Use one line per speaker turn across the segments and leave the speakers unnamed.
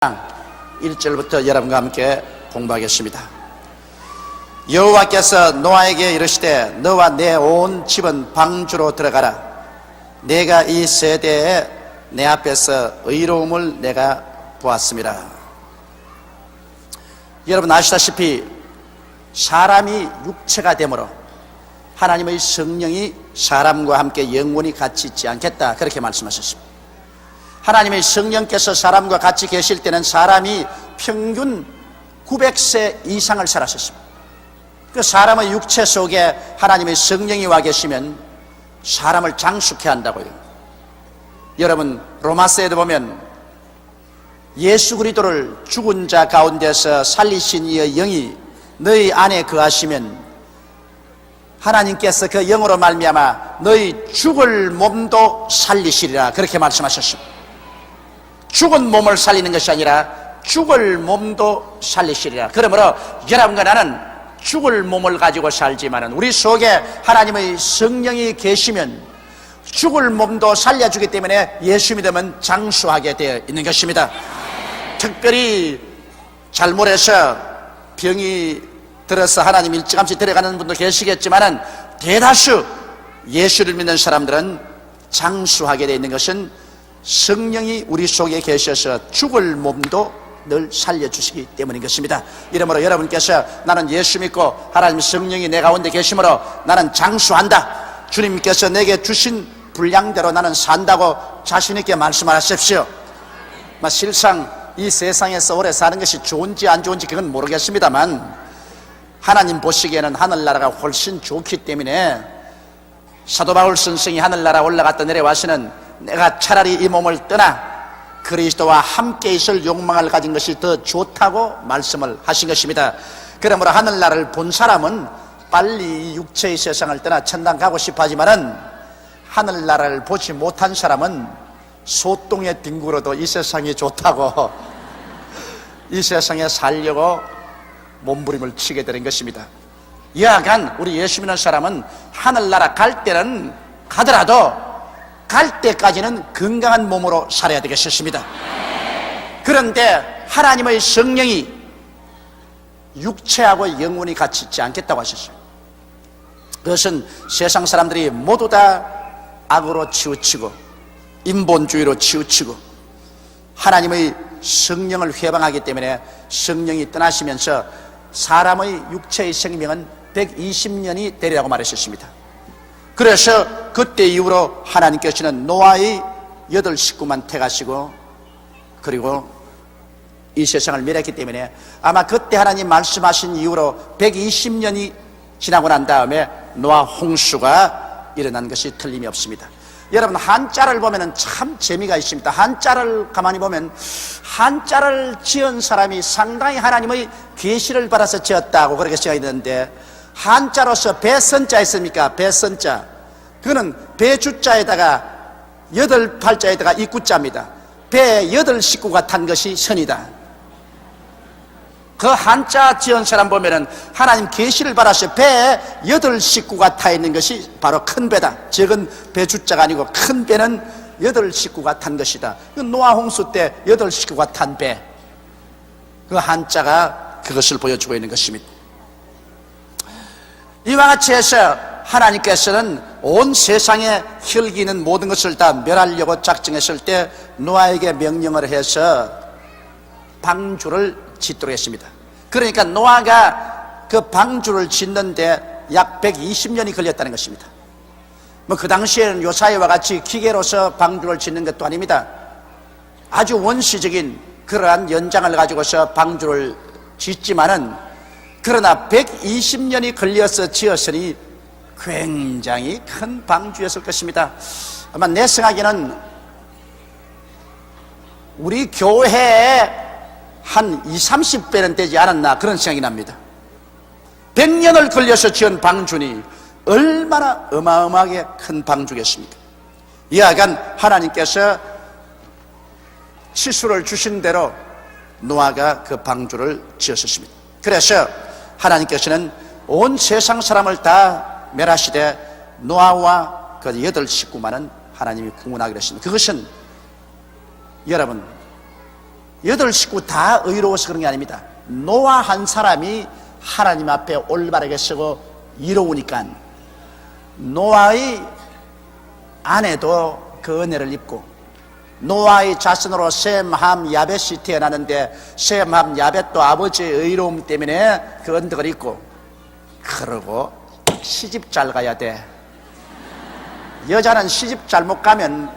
1절부터 여러분과 함께 공부하겠습니다. 여호와께서 노아에게 이르시되 너와 내 온 집은 방주로 들어가라. 내가 이 세대에 내 앞에서 의로움을 내가 보았습니다. 여러분 아시다시피 사람이 육체가 되므로 하나님의 성령이 사람과 함께 영원히 같이 있지 않겠다, 그렇게 말씀하셨습니다. 하나님의 성령께서 사람과 같이 계실 때는 사람이 평균 900세 이상을 살았었습니다. 그 사람의 육체 속에 하나님의 성령이 와 계시면 사람을 장수케 한다고요. 여러분 로마서에도 보면 예수 그리스도를 죽은 자 가운데서 살리신 이의 영이 너희 안에 거하시면 하나님께서 그 영으로 말미암아 너희 죽을 몸도 살리시리라, 그렇게 말씀하셨습니다. 죽은 몸을 살리는 것이 아니라 죽을 몸도 살리시리라. 그러므로 여러분과 나는 죽을 몸을 가지고 살지만은 우리 속에 하나님의 성령이 계시면 죽을 몸도 살려주기 때문에 예수 믿으면 장수하게 되어 있는 것입니다. 특별히 잘못해서 병이 들어서 하나님 일찌감치 데려가는 분도 계시겠지만은 대다수 예수를 믿는 사람들은 장수하게 되어 있는 것은 성령이 우리 속에 계셔서 죽을 몸도 늘 살려주시기 때문인 것입니다. 이러므로 여러분께서 나는 예수 믿고 하나님 성령이 내 가운데 계시므로 나는 장수한다, 주님께서 내게 주신 분량대로 나는 산다고 자신있게 말씀하십시오. 실상 이 세상에서 오래 사는 것이 좋은지 안 좋은지 그건 모르겠습니다만 하나님 보시기에는 하늘나라가 훨씬 좋기 때문에 사도 바울 선생이 하늘나라 올라갔다 내려와서는 내가 차라리 이 몸을 떠나 그리스도와 함께 있을 욕망을 가진 것이 더 좋다고 말씀을 하신 것입니다. 그러므로 하늘나라를 본 사람은 빨리 육체의 세상을 떠나 천당 가고 싶어 하지만은 하늘나라를 보지 못한 사람은 소똥에 뒹굴어도 이 세상이 좋다고 이 세상에 살려고 몸부림을 치게 되는 것입니다. 여하간 우리 예수 믿는 사람은 하늘나라 갈 때는 가더라도 갈 때까지는 건강한 몸으로 살아야 되겠습니다. 그런데 하나님의 성령이 육체하고 영혼이 같이 있지 않겠다고 하셨어요. 그것은 세상 사람들이 모두 다 악으로 치우치고 인본주의로 치우치고 하나님의 성령을 회방하기 때문에 성령이 떠나시면서 사람의 육체의 생명은 120년이 되리라고 말하셨습니다. 그래서 그때 이후로 하나님께서는 노아의 8 식구만 택하시고 그리고 이 세상을 멸했기 때문에 아마 그때 하나님 말씀하신 이후로 120년이 지나고 난 다음에 노아 홍수가 일어난 것이 틀림이 없습니다. 여러분 한자를 보면 참 재미가 있습니다. 한자를 가만히 보면 한자를 지은 사람이 상당히 하나님의 계시를 받아서 지었다고 그렇게 생각이 드는데, 한자로서 배선자 있습니까? 배선자, 그거는 배주자에다가 8팔자에다가 입구자입니다. 배 8식구가 탄 것이 선이다. 그 한자 지은 사람 보면은 하나님 계시를 받아서 배에 8식구가 타 있는 것이 바로 큰 배다. 적은 배주자가 아니고 큰 배는 8식구가 탄 것이다. 그 노아 홍수 때 8식구가 탄 배, 그 한자가 그것을 보여주고 있는 것입니다. 이와 같이 해서 하나님께서는 온 세상에 혈기는 모든 것을 다 멸하려고 작정했을 때 노아에게 명령을 해서 방주를 짓도록 했습니다. 그러니까 노아가 그 방주를 짓는데 약 120년이 걸렸다는 것입니다. 그 당시에는 요사이와 같이 기계로서 방주를 짓는 것도 아닙니다. 아주 원시적인 그러한 연장을 가지고서 방주를 짓지만은 그러나 120년이 걸려서 지었으니 굉장히 큰 방주였을 것입니다. 아마 내 생각에는 우리 교회에 한 20, 30배는 되지 않았나 그런 생각이 납니다. 100년을 걸려서 지은 방주니 얼마나 어마어마하게 큰 방주겠습니까? 이하간 하나님께서 치수를 주신 대로 노아가 그 방주를 지었습니다. 그래서 하나님께서는 온 세상 사람을 다 멸하시되 노아와 그 8 식구만은 하나님이 구원하기로 했습니다. 그것은 여러분 여덟 식구 다 의로워서 그런 게 아닙니다. 노아 한 사람이 하나님 앞에 올바르게 서고 이로우니까 노아의 아내도 그 은혜를 입고, 노아의 자손으로 셈, 함, 야벳이 태어나는데 셈, 함, 야벳도 아버지의 의로움 때문에 그 언덕을 입고, 그러고 시집 잘 가야 돼. 여자는 시집 잘못 가면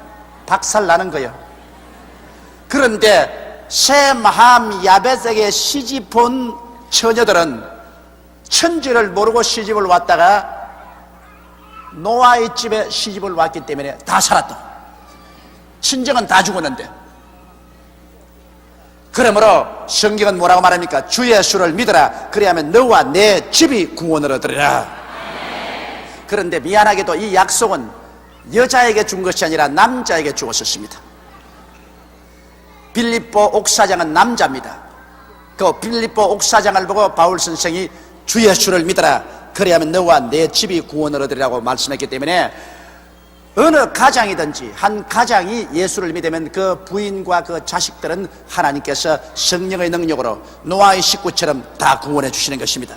박살 나는 거예요. 그런데 셈, 함, 야벳에게 시집 온 처녀들은 천지를 모르고 시집을 왔다가 노아의 집에 시집을 왔기 때문에 다 살았다. 친정은 다 죽었는데. 그러므로 성경은 뭐라고 말합니까? 주의 수를 믿어라. 그래야만 너와 내 집이 구원을 얻으리라. 그런데 미안하게도 이 약속은 여자에게 준 것이 아니라 남자에게 주었었습니다. 빌립보 옥사장은 남자입니다. 그 빌립보 옥사장을 보고 바울 선생이 주의 수를 믿어라. 그래야만 너와 내 집이 구원을 얻으리라고 말씀했기 때문에 어느 가장이든지 한 가장이 예수를 믿으면 그 부인과 그 자식들은 하나님께서 성령의 능력으로 노아의 식구처럼 다 구원해 주시는 것입니다.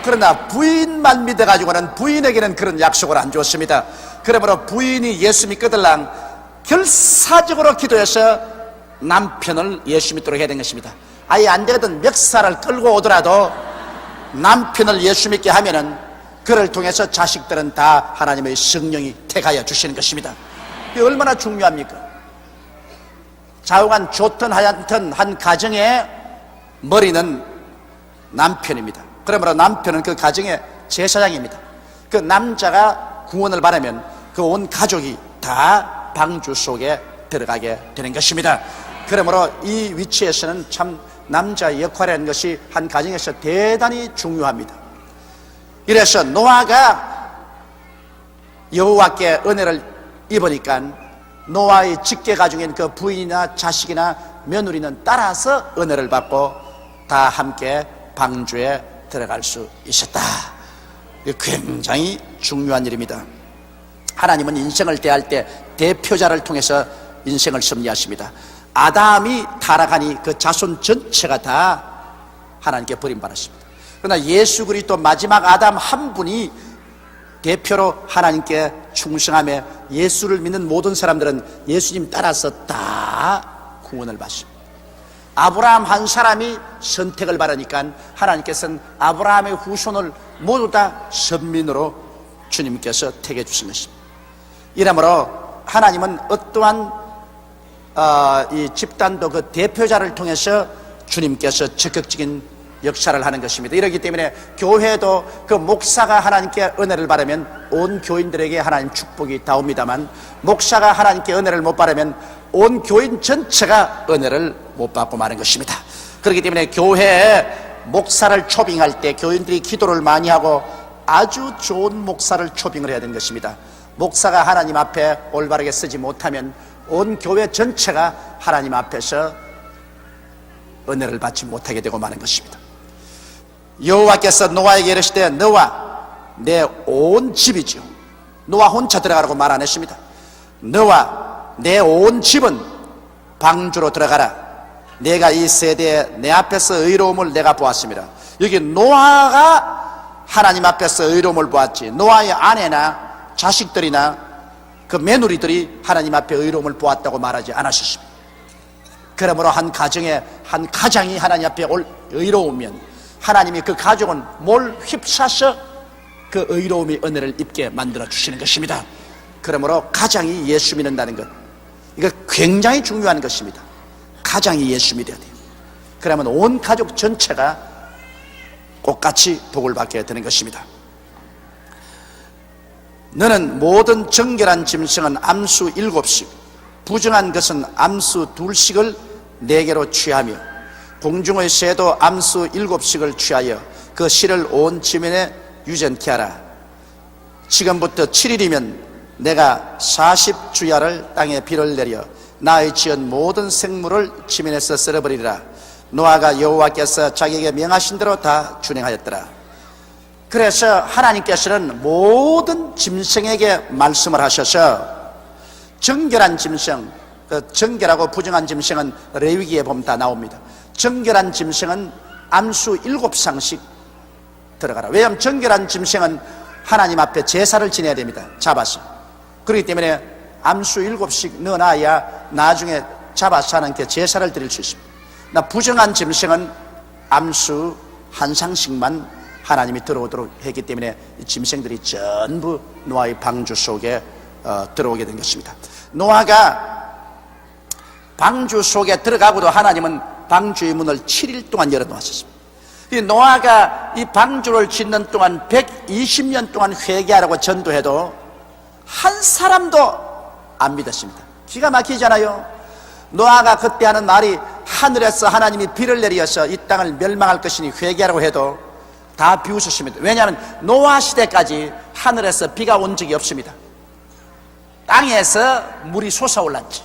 그러나 부인만 믿어가지고는 부인에게는 그런 약속을 안 주었습니다. 그러므로 부인이 예수 믿거들랑 결사적으로 기도해서 남편을 예수 믿도록 해야 되는 것입니다. 아예 안 되거든 멱살을 끌고 오더라도 남편을 예수 믿게 하면은 그를 통해서 자식들은 다 하나님의 성령이 택하여 주시는 것입니다. 이게 얼마나 중요합니까? 좌우간 좋든 하얗든 한 가정의 머리는 남편입니다. 그러므로 남편은 그 가정의 제사장입니다. 그 남자가 구원을 받으면 그 온 가족이 다 방주 속에 들어가게 되는 것입니다. 그러므로 이 위치에서는 참 남자의 역할이라는 것이 한 가정에서 대단히 중요합니다. 이래서 노아가 여호와께 은혜를 입으니까 노아의 직계 가중인 그 부인이나 자식이나 며느리는 따라서 은혜를 받고 다 함께 방주에 들어갈 수 있었다. 굉장히 중요한 일입니다. 하나님은 인생을 대할 때 대표자를 통해서 인생을 섭리하십니다. 아담이 타락하니 그 자손 전체가 다 하나님께 버림받았습니다. 그러나 예수 그리스도 마지막 아담 한 분이 대표로 하나님께 충성하며 예수를 믿는 모든 사람들은 예수님 따라서 다 구원을 받습니다. 아브라함 한 사람이 선택을 받으니까 하나님께서는 아브라함의 후손을 모두 다 선민으로 주님께서 택해 주신 것입니다. 이러므로 하나님은 어떠한 이 집단도 그 대표자를 통해서 주님께서 적극적인 역사를 하는 것입니다. 이렇기 때문에 교회도 그 목사가 하나님께 은혜를 받으면 온 교인들에게 하나님 축복이 닿옵니다만, 목사가 하나님께 은혜를 못 받으면 온 교인 전체가 은혜를 못 받고 마는 것입니다. 그렇기 때문에 교회에 목사를 초빙할 때 교인들이 기도를 많이 하고 아주 좋은 목사를 초빙을 해야 되는 것입니다. 목사가 하나님 앞에 올바르게 쓰지 못하면 온 교회 전체가 하나님 앞에서 은혜를 받지 못하게 되고 마는 것입니다. 여호와께서 노아에게 이르시되 너와 내 온 집이지요. 노아 혼자 들어가라고 말 안 했습니다. 너와 내 온 집은 방주로 들어가라. 내가 이 세대에 내 앞에서 의로움을 내가 보았습니다. 여기 노아가 하나님 앞에서 의로움을 보았지, 노아의 아내나 자식들이나 그 며느리들이 하나님 앞에 의로움을 보았다고 말하지 않았습니다. 그러므로 한 가정에 한 가장이 하나님 앞에 의로우면 하나님이 그 가족은 뭘 휩싸서 그 의로움이 은혜를 입게 만들어 주시는 것입니다. 그러므로 가장이 예수 믿는다는 것, 이거 굉장히 중요한 것입니다. 가장이 예수 믿어야 돼요. 그러면 온 가족 전체가 똑같이 복을 받게 되는 것입니다. 너는 모든 정결한 짐승은 암수 7씩, 부정한 것은 암수 2씩을 내게로 취하며 공중의 새도 암수 7씩을 취하여 그 실을 온 지면에 유전케 하라. 지금부터 7일이면 내가 40주야를 땅에 비를 내려 나의 지은 모든 생물을 지면에서 썰어버리리라. 노아가 여호와께서 자기에게 명하신 대로 다 준행하였더라. 그래서 하나님께서는 모든 짐승에게 말씀을 하셔서 정결한 짐승, 정결하고 부정한 짐승은 레위기에 보면 다 나옵니다. 정결한 짐승은 암수 7상씩 들어가라. 왜냐하면 정결한 짐승은 하나님 앞에 제사를 지내야 됩니다. 잡아서. 그렇기 때문에 암수 7씩 넣어놔야 나중에 잡아서 하나님께 제사를 드릴 수 있습니다. 부정한 짐승은 암수 1상씩만 하나님이 들어오도록 했기 때문에 이 짐승들이 전부 노아의 방주 속에 들어오게 된 것입니다. 노아가 방주 속에 들어가고도 하나님은 방주의 문을 7일 동안 열어놓았습니다. 이 노아가 이 방주를 짓는 동안 120년 동안 회개하라고 전도해도 한 사람도 안 믿었습니다. 기가 막히잖아요. 노아가 그때 하는 말이 하늘에서 하나님이 비를 내리어서 이 땅을 멸망할 것이니 회개하라고 해도 다 비웃으십니다. 왜냐하면 노아 시대까지 하늘에서 비가 온 적이 없습니다. 땅에서 물이 솟아올랐지.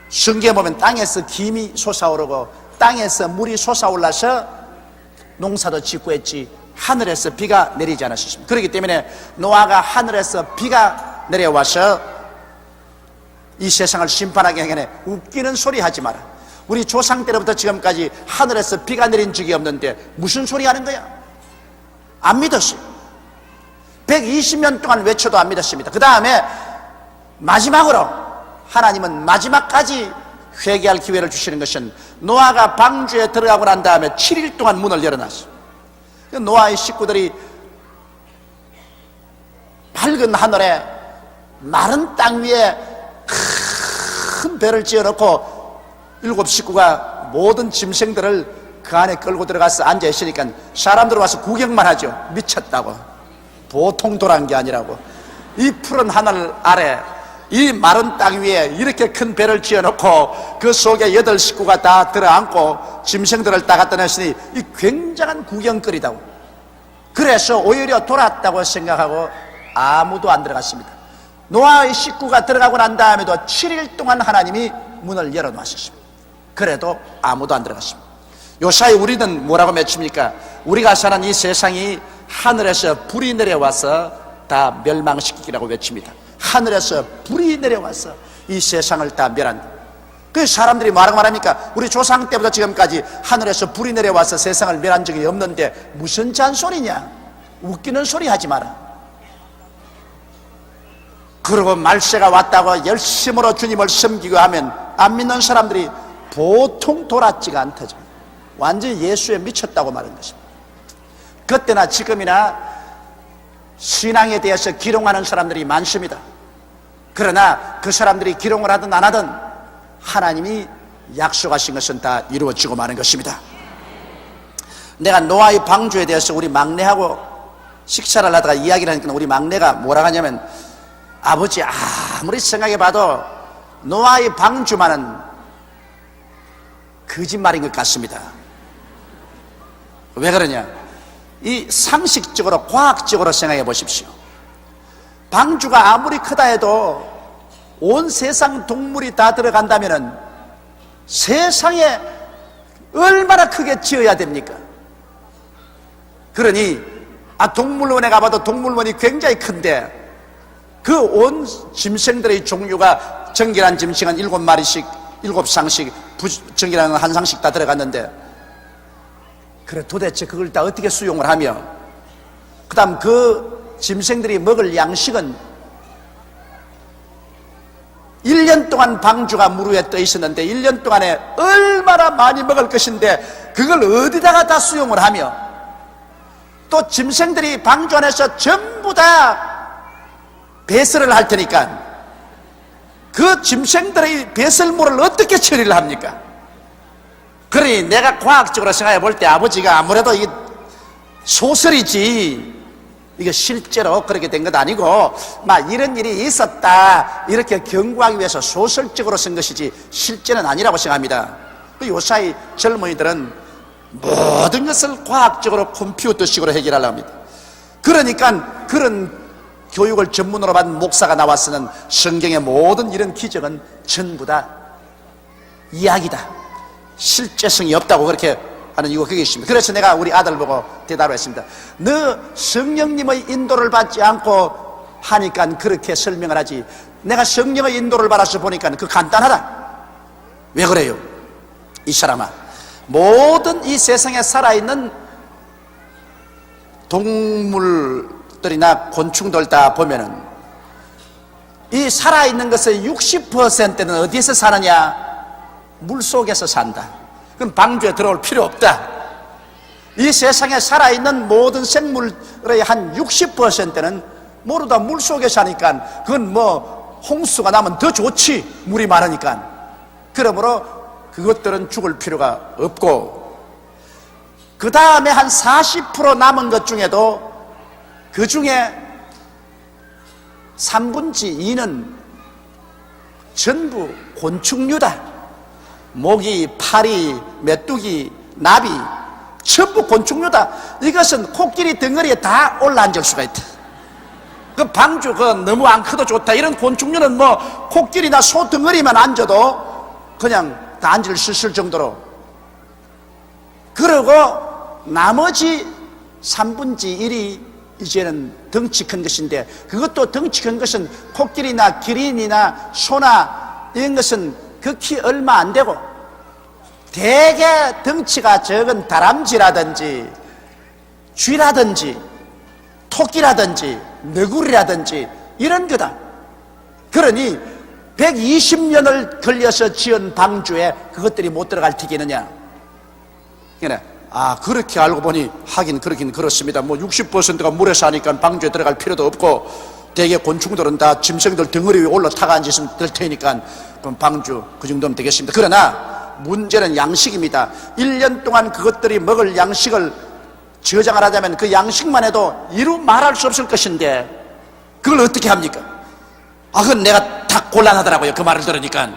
성경에 보면 땅에서 김이 솟아오르고 땅에서 물이 솟아올라서 농사도 짓고 했지 하늘에서 비가 내리지 않았습니다. 그렇기 때문에 노아가 하늘에서 비가 내려와서 이 세상을 심판하기 전에 웃기는 소리 하지 마라. 우리 조상 때로부터 지금까지 하늘에서 비가 내린 적이 없는데 무슨 소리 하는 거야? 안 믿었어요. 120년 동안 외쳐도 안 믿었습니다. 그 다음에 마지막으로 하나님은 마지막까지 회개할 기회를 주시는 것은 노아가 방주에 들어가고 난 다음에 7일 동안 문을 열어놨어요. 노아의 식구들이 밝은 하늘에 마른 땅 위에 큰 배를 지어놓고 7 식구가 모든 짐승들을 그 안에 끌고 들어가서 앉아 있으니까 사람들 와서 구경만 하죠. 미쳤다고. 보통 돌아간 게 아니라고. 이 푸른 하늘 아래 이 마른 땅 위에 이렇게 큰 배를 지어놓고 그 속에 8 식구가 다 들어앉고 짐승들을 다 갖다 냈으니 이 굉장한 구경거리다고. 그래서 오히려 돌았다고 생각하고 아무도 안 들어갔습니다. 노아의 식구가 들어가고 난 다음에도 7일 동안 하나님이 문을 열어놓았습니다. 그래도 아무도 안 들어갔습니다. 요사이 우리는 뭐라고 맺힙니까? 우리가 사는 이 세상이 하늘에서 불이 내려와서 다 멸망시키기라고 외칩니다. 하늘에서 불이 내려와서 이 세상을 다 멸한다. 그 사람들이 뭐라고 말합니까? 우리 조상 때부터 지금까지 하늘에서 불이 내려와서 세상을 멸한 적이 없는데 무슨 잔소리냐? 웃기는 소리 하지 마라. 그리고 말세가 왔다고 열심으로 주님을 섬기고 하면 안 믿는 사람들이 보통 돌았지가 않다죠. 완전히 예수에 미쳤다고 말하는 것입니다. 그때나 지금이나 신앙에 대해서 기롱하는 사람들이 많습니다. 그러나 그 사람들이 기롱을 하든 안 하든 하나님이 약속하신 것은 다 이루어지고 마는 것입니다. 내가 노아의 방주에 대해서 우리 막내하고 식사를 하다가 이야기를 하니까 우리 막내가 뭐라 하냐면, 아버지 아무리 생각해봐도 노아의 방주만은 거짓말인 것 같습니다. 왜 그러냐? 이 상식적으로 과학적으로 생각해 보십시오. 방주가 아무리 크다 해도 온 세상 동물이 다 들어간다면은 세상에 얼마나 크게 지어야 됩니까? 그러니 동물원에 가봐도 동물원이 굉장히 큰데 그 온 짐승들의 종류가 정결한 짐승은 7마리씩 7상씩 정결한 1상씩 다 들어갔는데, 그래 도대체 그걸 다 어떻게 수용을 하며 그 다음 그 짐승들이 먹을 양식은 1년 동안 방주가 물 위에 떠 있었는데 1년 동안에 얼마나 많이 먹을 것인데 그걸 어디다가 다 수용을 하며, 또 짐승들이 방주 안에서 전부 다 배설을 할 테니까 그 짐승들의 배설물을 어떻게 처리를 합니까? 그러니 내가 과학적으로 생각해 볼 때 아버지가 아무래도 이게 소설이지 이게 실제로 그렇게 된 것 아니고 막 이런 일이 있었다 이렇게 경고하기 위해서 소설적으로 쓴 것이지 실제는 아니라고 생각합니다. 요사이 젊은이들은 모든 것을 과학적으로 컴퓨터식으로 해결하려고 합니다. 그러니까 그런 교육을 전문으로 받은 목사가 나와서는 성경의 모든 이런 기적은 전부 다 이야기다, 실제성이 없다고 그렇게 하는 이유가 그게 있습니다. 그래서 내가 우리 아들 보고 대답을 했습니다. 너 성령님의 인도를 받지 않고 하니까 그렇게 설명을 하지, 내가 성령의 인도를 받아서 보니까 그 간단하다. 왜 그래요? 이 사람아, 모든 이 세상에 살아있는 동물들이나 곤충들 다 보면은 이 살아있는 것의 60%는 어디에서 사느냐? 물속에서 산다. 그럼 방주에 들어올 필요 없다. 이 세상에 살아있는 모든 생물의 한 60%는 모두 다 물속에 사니까 그건 뭐 홍수가 나면 더 좋지, 물이 많으니까. 그러므로 그것들은 죽을 필요가 없고, 그 다음에 한 40% 남은 것 중에도 그 중에 3분의 2는 전부 곤충류다. 모기, 파리, 메뚜기, 나비 전부 곤충류다. 이것은 코끼리 덩어리에 다 올라앉을 수가 있다. 그 방주 너무 안 커도 좋다. 이런 곤충류는 뭐 코끼리나 소 덩어리만 앉아도 그냥 다 앉을 수 있을 정도로. 그리고 나머지 3분의 1이 이제는 덩치 큰 것인데, 그것도 덩치 큰 것은 코끼리나 기린이나 소나 이런 것은 극히 얼마 안 되고, 대개 덩치가 적은 다람쥐라든지 쥐라든지 토끼라든지 너구리라든지 이런 거다. 그러니 120년을 걸려서 지은 방주에 그것들이 못 들어갈 테겠느냐. 그렇게 알고 보니 하긴 그렇긴 그렇습니다. 뭐 60%가 물에 사니까 방주에 들어갈 필요도 없고, 대개 곤충들은 다 짐승들 덩어리 위에 올라타가 앉으시면 될 테니까 그럼 방주 그 정도면 되겠습니다. 그러나 문제는 양식입니다. 1년 동안 그것들이 먹을 양식을 저장을 하자면 그 양식만 해도 이루 말할 수 없을 것인데 그걸 어떻게 합니까? 그건 내가 다 곤란하더라고요. 그 말을 들으니까.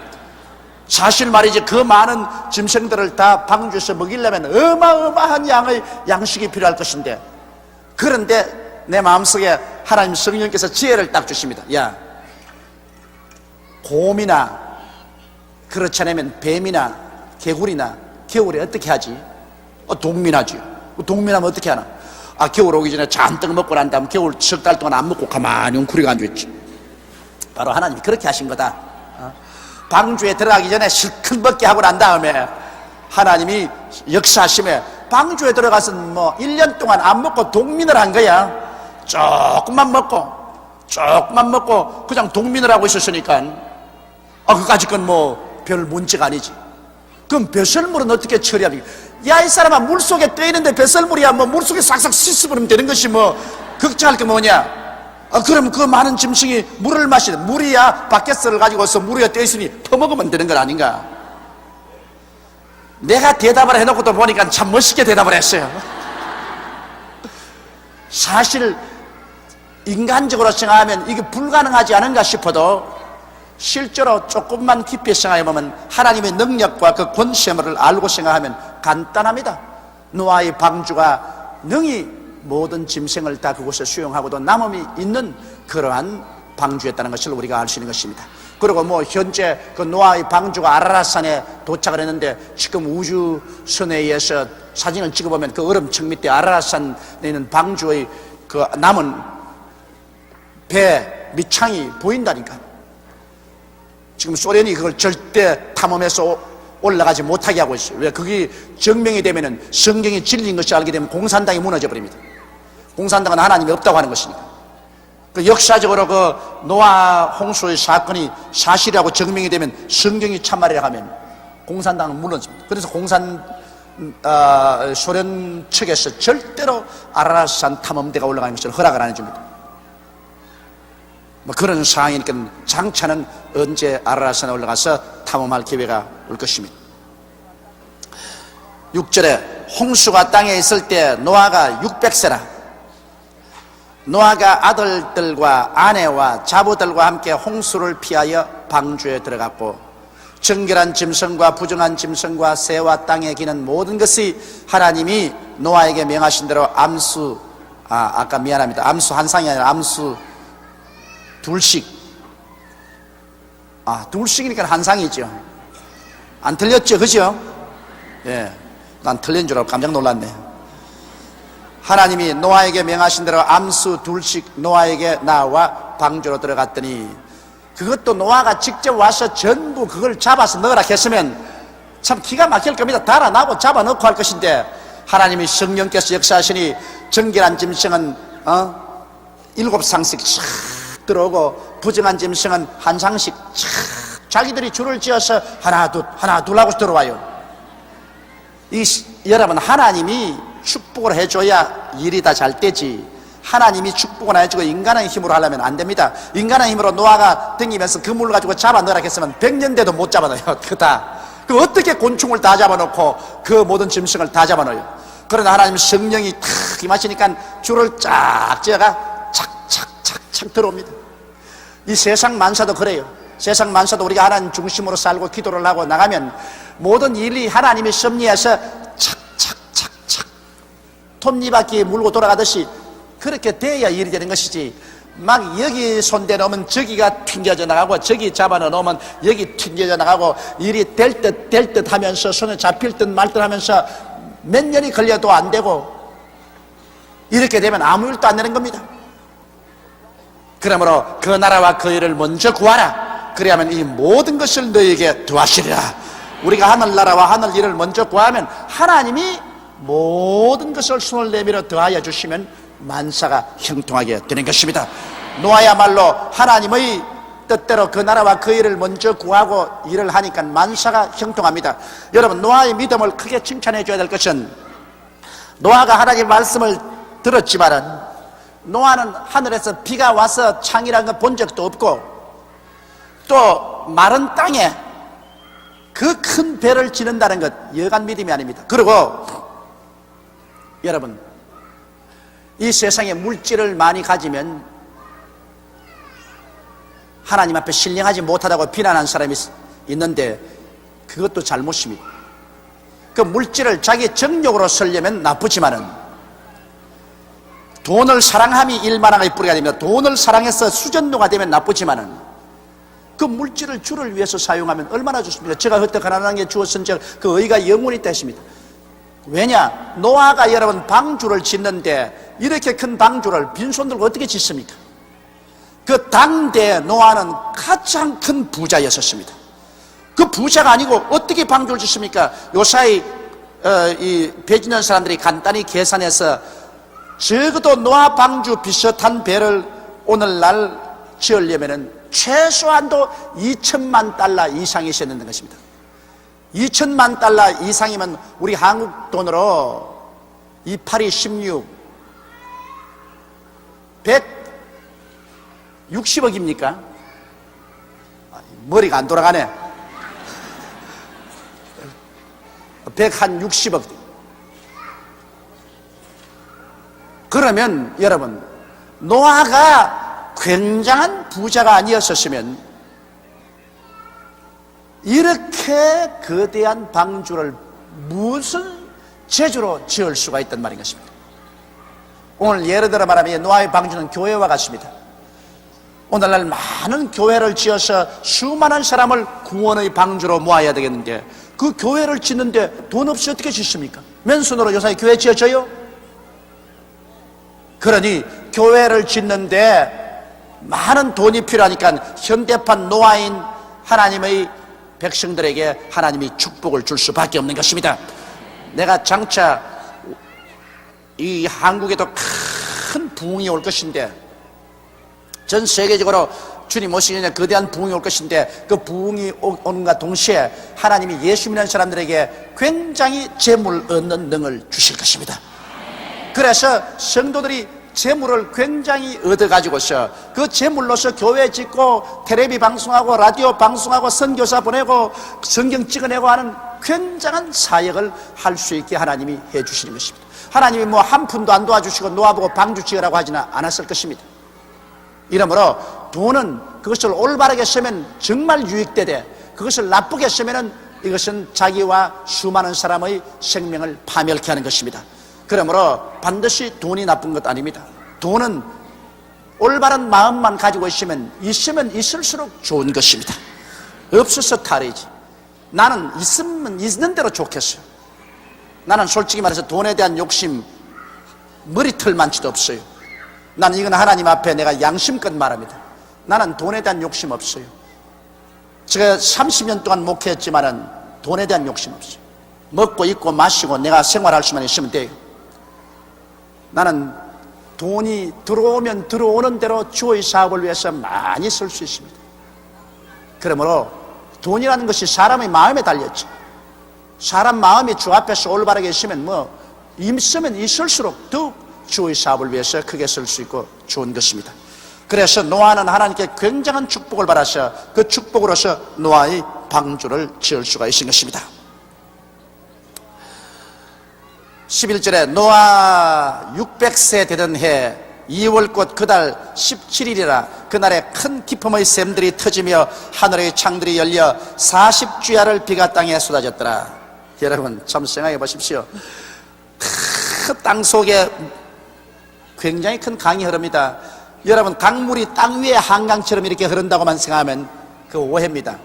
사실 말이지, 그 많은 짐승들을 다 방주에서 먹이려면 어마어마한 양의 양식이 필요할 것인데, 그런데 내 마음속에 하나님 성령께서 지혜를 딱 주십니다. 야, 곰이나 그렇지 않으면 뱀이나 개구리나 겨울에 어떻게 하지? 동민하지. 동민하면 어떻게 하나? 겨울 오기 전에 잔뜩 먹고 난 다음 겨울 석 달 동안 안 먹고 가만히 웅크리고 앉아있지. 바로 하나님이 그렇게 하신 거다. 방주에 들어가기 전에 실컷 먹게 하고 난 다음에 하나님이 역사하심에 방주에 들어가서 뭐 1년 동안 안 먹고 동민을 한 거야. 조금만 먹고 그냥 동민을 하고 있었으니까 그까짓 건 뭐 별 문제가 아니지. 그럼 벼슬물은 어떻게 처리합니까? 야, 이 사람아, 물속에 떠있는데 벼슬물이야 뭐 물속에 싹싹 씻어버리면 되는 것이 뭐 걱정할 게 뭐냐. 그럼 그 많은 짐승이 물을 마시는, 물이야 바켓을 가지고서 물에 떠있으니 퍼먹으면 되는 건 아닌가. 내가 대답을 해놓고도 보니까 참 멋있게 대답을 했어요. 사실 인간적으로 생각하면 이게 불가능하지 않은가 싶어도 실제로 조금만 깊이 생각해보면 하나님의 능력과 그 권세를 알고 생각하면 간단합니다. 노아의 방주가 능히 모든 짐승을 다 그곳에 수용하고도 남음이 있는 그러한 방주였다는 것을 우리가 알 수 있는 것입니다. 그리고 뭐 현재 그 노아의 방주가 아라랏산에 도착을 했는데, 지금 우주선에 의해서 사진을 찍어보면 그 얼음층 밑에 아라랏산에 있는 방주의 그 남은 배 밑창이 보인다니까. 지금 소련이 그걸 절대 탐험해서 올라가지 못하게 하고 있어요. 왜? 그게 증명이 되면은, 성경이 진리인 것이 알게 되면 공산당이 무너져 버립니다. 공산당은 하나님이 없다고 하는 것이니까. 그 역사적으로 그 노아 홍수의 사건이 사실이라고 증명이 되면, 성경이 참말이라고 하면 공산당은 무너집니다. 그래서 소련 측에서 절대로 아라랏산 탐험대가 올라가는 것을 허락을 안 해줍니다. 뭐 그런 상황이니까 장차는 언제 아라랏산에 올라가서 탐험할 기회가 올 것입니다. 6절에 홍수가 땅에 있을 때 노아가 600세라. 노아가 아들들과 아내와 자부들과 함께 홍수를 피하여 방주에 들어갔고, 정결한 짐승과 부정한 짐승과 새와 땅에 기는 모든 것이 하나님이 노아에게 명하신 대로 암수 한 상이 아니라 암수 둘씩. 둘씩이니까 한 상이죠. 안 틀렸죠, 그죠? 예, 난 틀린 줄 알고 깜짝 놀랐네. 하나님이 노아에게 명하신 대로 암수 둘씩 노아에게 나와 방주로 들어갔더니 그것도 노아가 직접 와서 전부 그걸 잡아서 넣으라 했으면 참 기가 막힐 겁니다. 달아나고 잡아넣고 할 것인데, 하나님이 성령께서 역사하시니 정결한 짐승은 7상씩 촥 들어오고 부정한 짐승은 한 상씩 촥, 자기들이 줄을 지어서 하나 둘 하고 들어와요. 여러분, 하나님이 축복을 해줘야 일이 다 잘 되지, 하나님이 축복을 해주고 인간의 힘으로 하려면 안 됩니다. 인간의 힘으로 노아가 댕기면서 그물 가지고 잡아 넣으라 했으면 100년 돼도 못 잡아 넣어요. 그 어떻게 곤충을 다 잡아놓고 그 모든 짐승을 다 잡아넣어요. 그러나 하나님 성령이 탁 임하시니까 줄을 쫙 지어가 착착착착 들어옵니다. 이 세상 만사도 그래요. 세상 만사도 우리가 하나님 중심으로 살고 기도를 하고 나가면 모든 일이 하나님이 섭리해서 착착착착 톱니바퀴 물고 돌아가듯이 그렇게 돼야 일이 되는 것이지, 막 여기 손대 놓으면 저기가 튕겨져 나가고 저기 잡아넣어 놓으면 여기 튕겨져 나가고 일이 될 듯 하면서 손에 잡힐 듯 말 듯 하면서 몇 년이 걸려도 안 되고, 이렇게 되면 아무 일도 안 되는 겁니다. 그러므로 그 나라와 그 일을 먼저 구하라. 그래야만 이 모든 것을 너에게 더하시리라. 우리가 하늘나라와 하늘 일을 먼저 구하면 하나님이 모든 것을 손을 내밀어 더하여 주시면 만사가 형통하게 되는 것입니다. 노아야말로 하나님의 뜻대로 그 나라와 그 일을 먼저 구하고 일을 하니까 만사가 형통합니다. 여러분, 노아의 믿음을 크게 칭찬해 줘야 될 것은, 노아가 하나님의 말씀을 들었지만은 노아는 하늘에서 비가 와서 창이라는 걸 본 적도 없고, 또 마른 땅에 그 큰 배를 지는다는 것 여간 믿음이 아닙니다. 그리고 여러분, 이 세상에 물질을 많이 가지면 하나님 앞에 신령하지 못하다고 비난하는 사람이 있는데, 그것도 잘못입니다. 그 물질을 자기 정욕으로 쓰려면 나쁘지만은, 돈을 사랑함이 일만하게 뿌리가 됩니다. 돈을 사랑해서 수전노가 되면 나쁘지만은, 그 물질을 주를 위해서 사용하면 얼마나 좋습니까? 제가 그때 가난하게 주었은 그 의가 영원히 있다 했습니다. 왜냐? 노아가 여러분 방주를 짓는데 이렇게 큰 방주를 빈손 들고 어떻게 짓습니까? 그 당대 노아는 가장 큰 부자였었습니다. 그 부자가 아니고 어떻게 방주를 짓습니까? 요사이 이 배 짓는 사람들이 간단히 계산해서 적어도 노아 방주 비슷한 배를 오늘날 지으려면은 최소한도 2천만 달러 이상이 있어야 되는 것입니다. 2천만 달러 이상이면 우리 한국 돈으로 28이 16 160억입니까? 머리가 안 돌아가네. 160억. 그러면 여러분, 노아가 굉장한 부자가 아니었었으면 이렇게 거대한 방주를 무슨 재주로 지을 수가 있단 말인 것입니다. 오늘 예를 들어 말하면 노아의 방주는 교회와 같습니다. 오늘날 많은 교회를 지어서 수많은 사람을 구원의 방주로 모아야 되겠는데, 그 교회를 짓는데 돈 없이 어떻게 짓습니까? 맨손으로 요새 교회 지어져요? 그러니 교회를 짓는데 많은 돈이 필요하니까 현대판 노아인 하나님의 백성들에게 하나님이 축복을 줄 수밖에 없는 것입니다. 내가 장차 이 한국에도 큰 부흥이 올 것인데, 전 세계적으로 주님 오시기 전에 거대한 부흥이 올 것인데, 그 부흥이 오는가 동시에 하나님이 예수 믿는 사람들에게 굉장히 재물 얻는 능을 주실 것입니다. 그래서 성도들이 재물을 굉장히 얻어가지고서 그 재물로서 교회 짓고 텔레비 방송하고 라디오 방송하고 선교사 보내고 성경 찍어내고 하는 굉장한 사역을 할 수 있게 하나님이 해주시는 것입니다. 하나님이 뭐 한 푼도 안 도와주시고 놓아보고 방주 지으라고 하지는 않았을 것입니다. 이러므로 돈은 그것을 올바르게 쓰면 정말 유익되되, 그것을 나쁘게 쓰면 이것은 자기와 수많은 사람의 생명을 파멸케 하는 것입니다. 그러므로 반드시 돈이 나쁜 것 아닙니다. 돈은 올바른 마음만 가지고 있으면 있을수록 좋은 것입니다. 없어서 탈이지. 나는 있으면 있는 대로 좋겠어요. 나는 솔직히 말해서 돈에 대한 욕심 머리털만치도 없어요. 나는 이건 하나님 앞에 내가 양심껏 말합니다. 나는 돈에 대한 욕심 없어요. 제가 30년 동안 목회했지만은 돈에 대한 욕심 없어요. 먹고 입고 마시고 내가 생활할 수만 있으면 돼요. 나는 돈이 들어오면 들어오는 대로 주의 사업을 위해서 많이 쓸 수 있습니다. 그러므로 돈이라는 것이 사람의 마음에 달렸죠. 사람 마음이 주 앞에서 올바르게 있으면 있으면 있을수록 더욱 주의 사업을 위해서 크게 쓸 수 있고 좋은 것입니다. 그래서 노아는 하나님께 굉장한 축복을 받아서 그 축복으로서 노아의 방주를 지을 수가 있은 것입니다. 11절에 노아 600세 되던 해 2월꽃 그달 17일이라 그날에 큰 기품의 샘들이 터지며 하늘의 창들이 열려 40주야를 비가 땅에 쏟아졌더라. 여러분 참 생각해 보십시오. 땅 속에 굉장히 큰 강이 흐릅니다. 여러분 강물이 땅 위에 한강처럼 이렇게 흐른다고만 생각하면 그 오해입니다.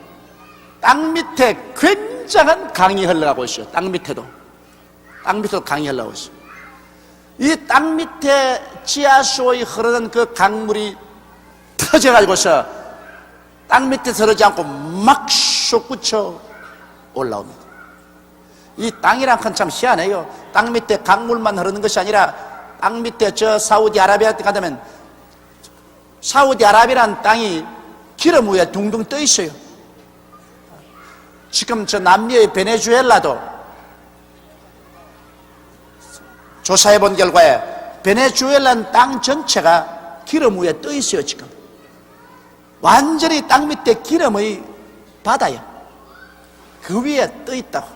땅 밑에 굉장한 강이 흘러가고 있어요. 땅 밑에도 강이 흘러가고 있어요. 이 땅 밑에 지하수의 흐르는 그 강물이 터져가지고서 땅 밑에 흐르지 않고 막 솟구쳐 올라옵니다. 이 땅이란 건 참 희한해요. 땅 밑에 강물만 흐르는 것이 아니라 땅 밑에 저 사우디아라비아 때 가면 사우디아라비아라는 땅이 기름 위에 둥둥 떠 있어요. 지금 저 남미의 베네수엘라도 조사해 본 결과에 베네수엘라는 땅 전체가 기름 위에 떠 있어요. 지금 완전히 땅 밑에 기름의 바다예요. 그 위에 떠 있다고.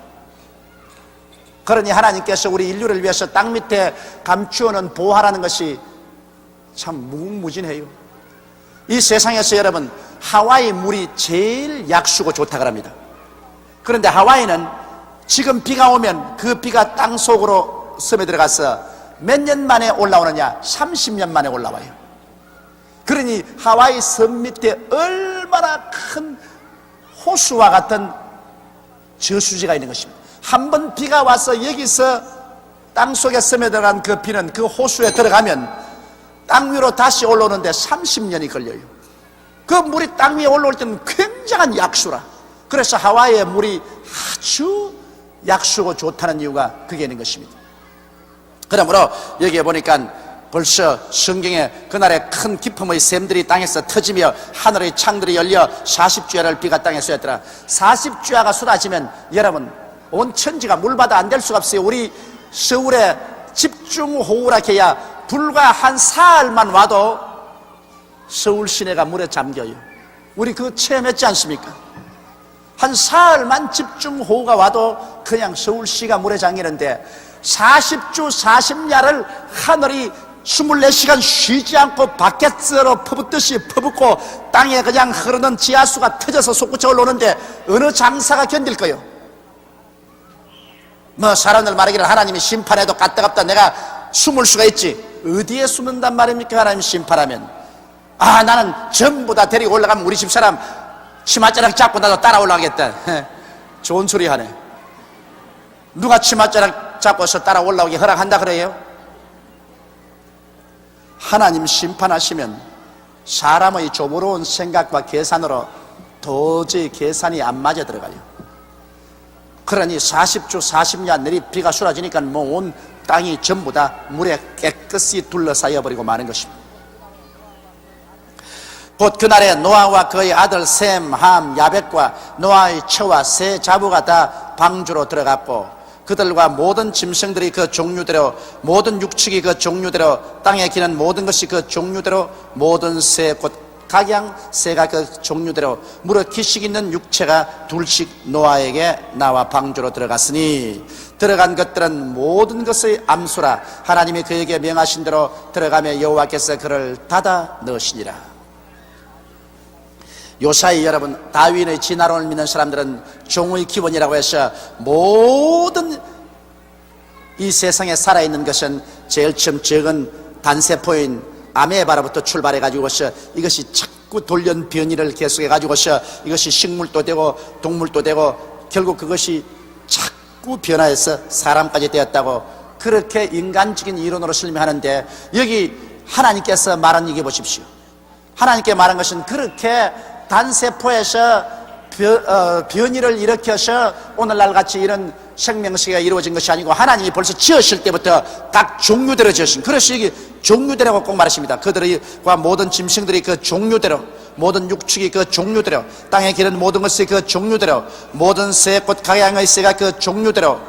그러니 하나님께서 우리 인류를 위해서 땅 밑에 감추어놓은 보화라는 것이 참 무궁무진해요. 이 세상에서 여러분 하와이 물이 제일 약수고 좋다 그럽니다. 그런데 하와이는 지금 비가 오면 그 비가 땅 속으로 스며 들어가서 몇 년 만에 올라오느냐? 30년 만에 올라와요. 그러니 하와이 섬 밑에 얼마나 큰 호수와 같은 저수지가 있는 것입니다. 한번 비가 와서 여기서 땅 속에 스며들어간 그 비는 그 호수에 들어가면 땅 위로 다시 올라오는데 30년이 걸려요. 그 물이 땅 위에 올라올 때는 굉장한 약수라. 그래서 하와이의 물이 아주 약수고 좋다는 이유가 그게 있는 것입니다. 그러므로 여기에 보니까 벌써 성경에 그날에 큰 기품의 샘들이 땅에서 터지며 하늘의 창들이 열려 40주야를 비가 땅에 쏟았더라. 40주야가 쏟아지면 여러분 온 천지가 물바다 안 될 수가 없어요. 우리 서울에 집중호우라 해야 불과 한 사흘만 와도 서울 시내가 물에 잠겨요. 우리 그거 체험했지 않습니까? 한 사흘만 집중호우가 와도 그냥 서울시가 물에 잠기는데 40주 40야를 하늘이 24시간 쉬지 않고 바켓으로 퍼붓듯이 퍼붓고 땅에 그냥 흐르는 지하수가 터져서 솟구쳐 올라오는데 어느 장사가 견딜 거요? 사람들 말하기를 하나님이 심판해도 까딱없다 내가 숨을 수가 있지. 어디에 숨는단 말입니까? 하나님 심판하면 나는 전부 다 데리고 올라가면 우리 집사람 치맛자락 잡고 나도 따라 올라가겠다. 좋은 소리 하네. 누가 치맛자락 잡고서 따라 올라오게 허락한다 그래요? 하나님 심판하시면 사람의 조부러운 생각과 계산으로 도저히 계산이 안 맞아 들어가요. 그러니 40주 40년 내리 비가 쏟아지니까 온 땅이 전부 다 물에 깨끗이 둘러싸여 버리고 마는 것입니다. 곧 그날에 노아와 그의 아들 셈, 함, 야벳과 노아의 처와 세 자부가 다 방주로 들어갔고 그들과 모든 짐승들이 그 종류대로 모든 육축이 그 종류대로 땅에 기는 모든 것이 그 종류대로 모든 새 곧 각양 새가 그 종류대로 무릇 기식 있는 육체가 둘씩 노아에게 나와 방주로 들어갔으니 들어간 것들은 모든 것의 암수라. 하나님이 그에게 명하신 대로 들어가며 여호와께서 그를 닫아 넣으시니라. 요사이 여러분 다윈의 진화론을 믿는 사람들은 종의 기원이라고 해서 모든 이 세상에 살아있는 것은 제일 처음 적은 단세포인 아메바로부터 출발해가지고서 이것이 자꾸 돌연변이를 계속해가지고서 이것이 식물도 되고 동물도 되고 결국 그것이 자꾸 변화해서 사람까지 되었다고 그렇게 인간적인 이론으로 설명하는데 여기 하나님께서 말한 얘기 보십시오. 하나님께 말한 것은 그렇게 단세포에서 변이를 일으켜서 오늘날 같이 이런 생명세계가 이루어진 것이 아니고 하나님이 벌써 지으실 때부터 각 종류대로 지으신, 그래서 이게 종류대로고 꼭 말하십니다. 그들과 모든 짐승들이 그 종류대로, 모든 육축이 그 종류대로, 땅에 기른 모든 것이 그 종류대로, 모든 새 꽃 각양의 새가 그 종류대로,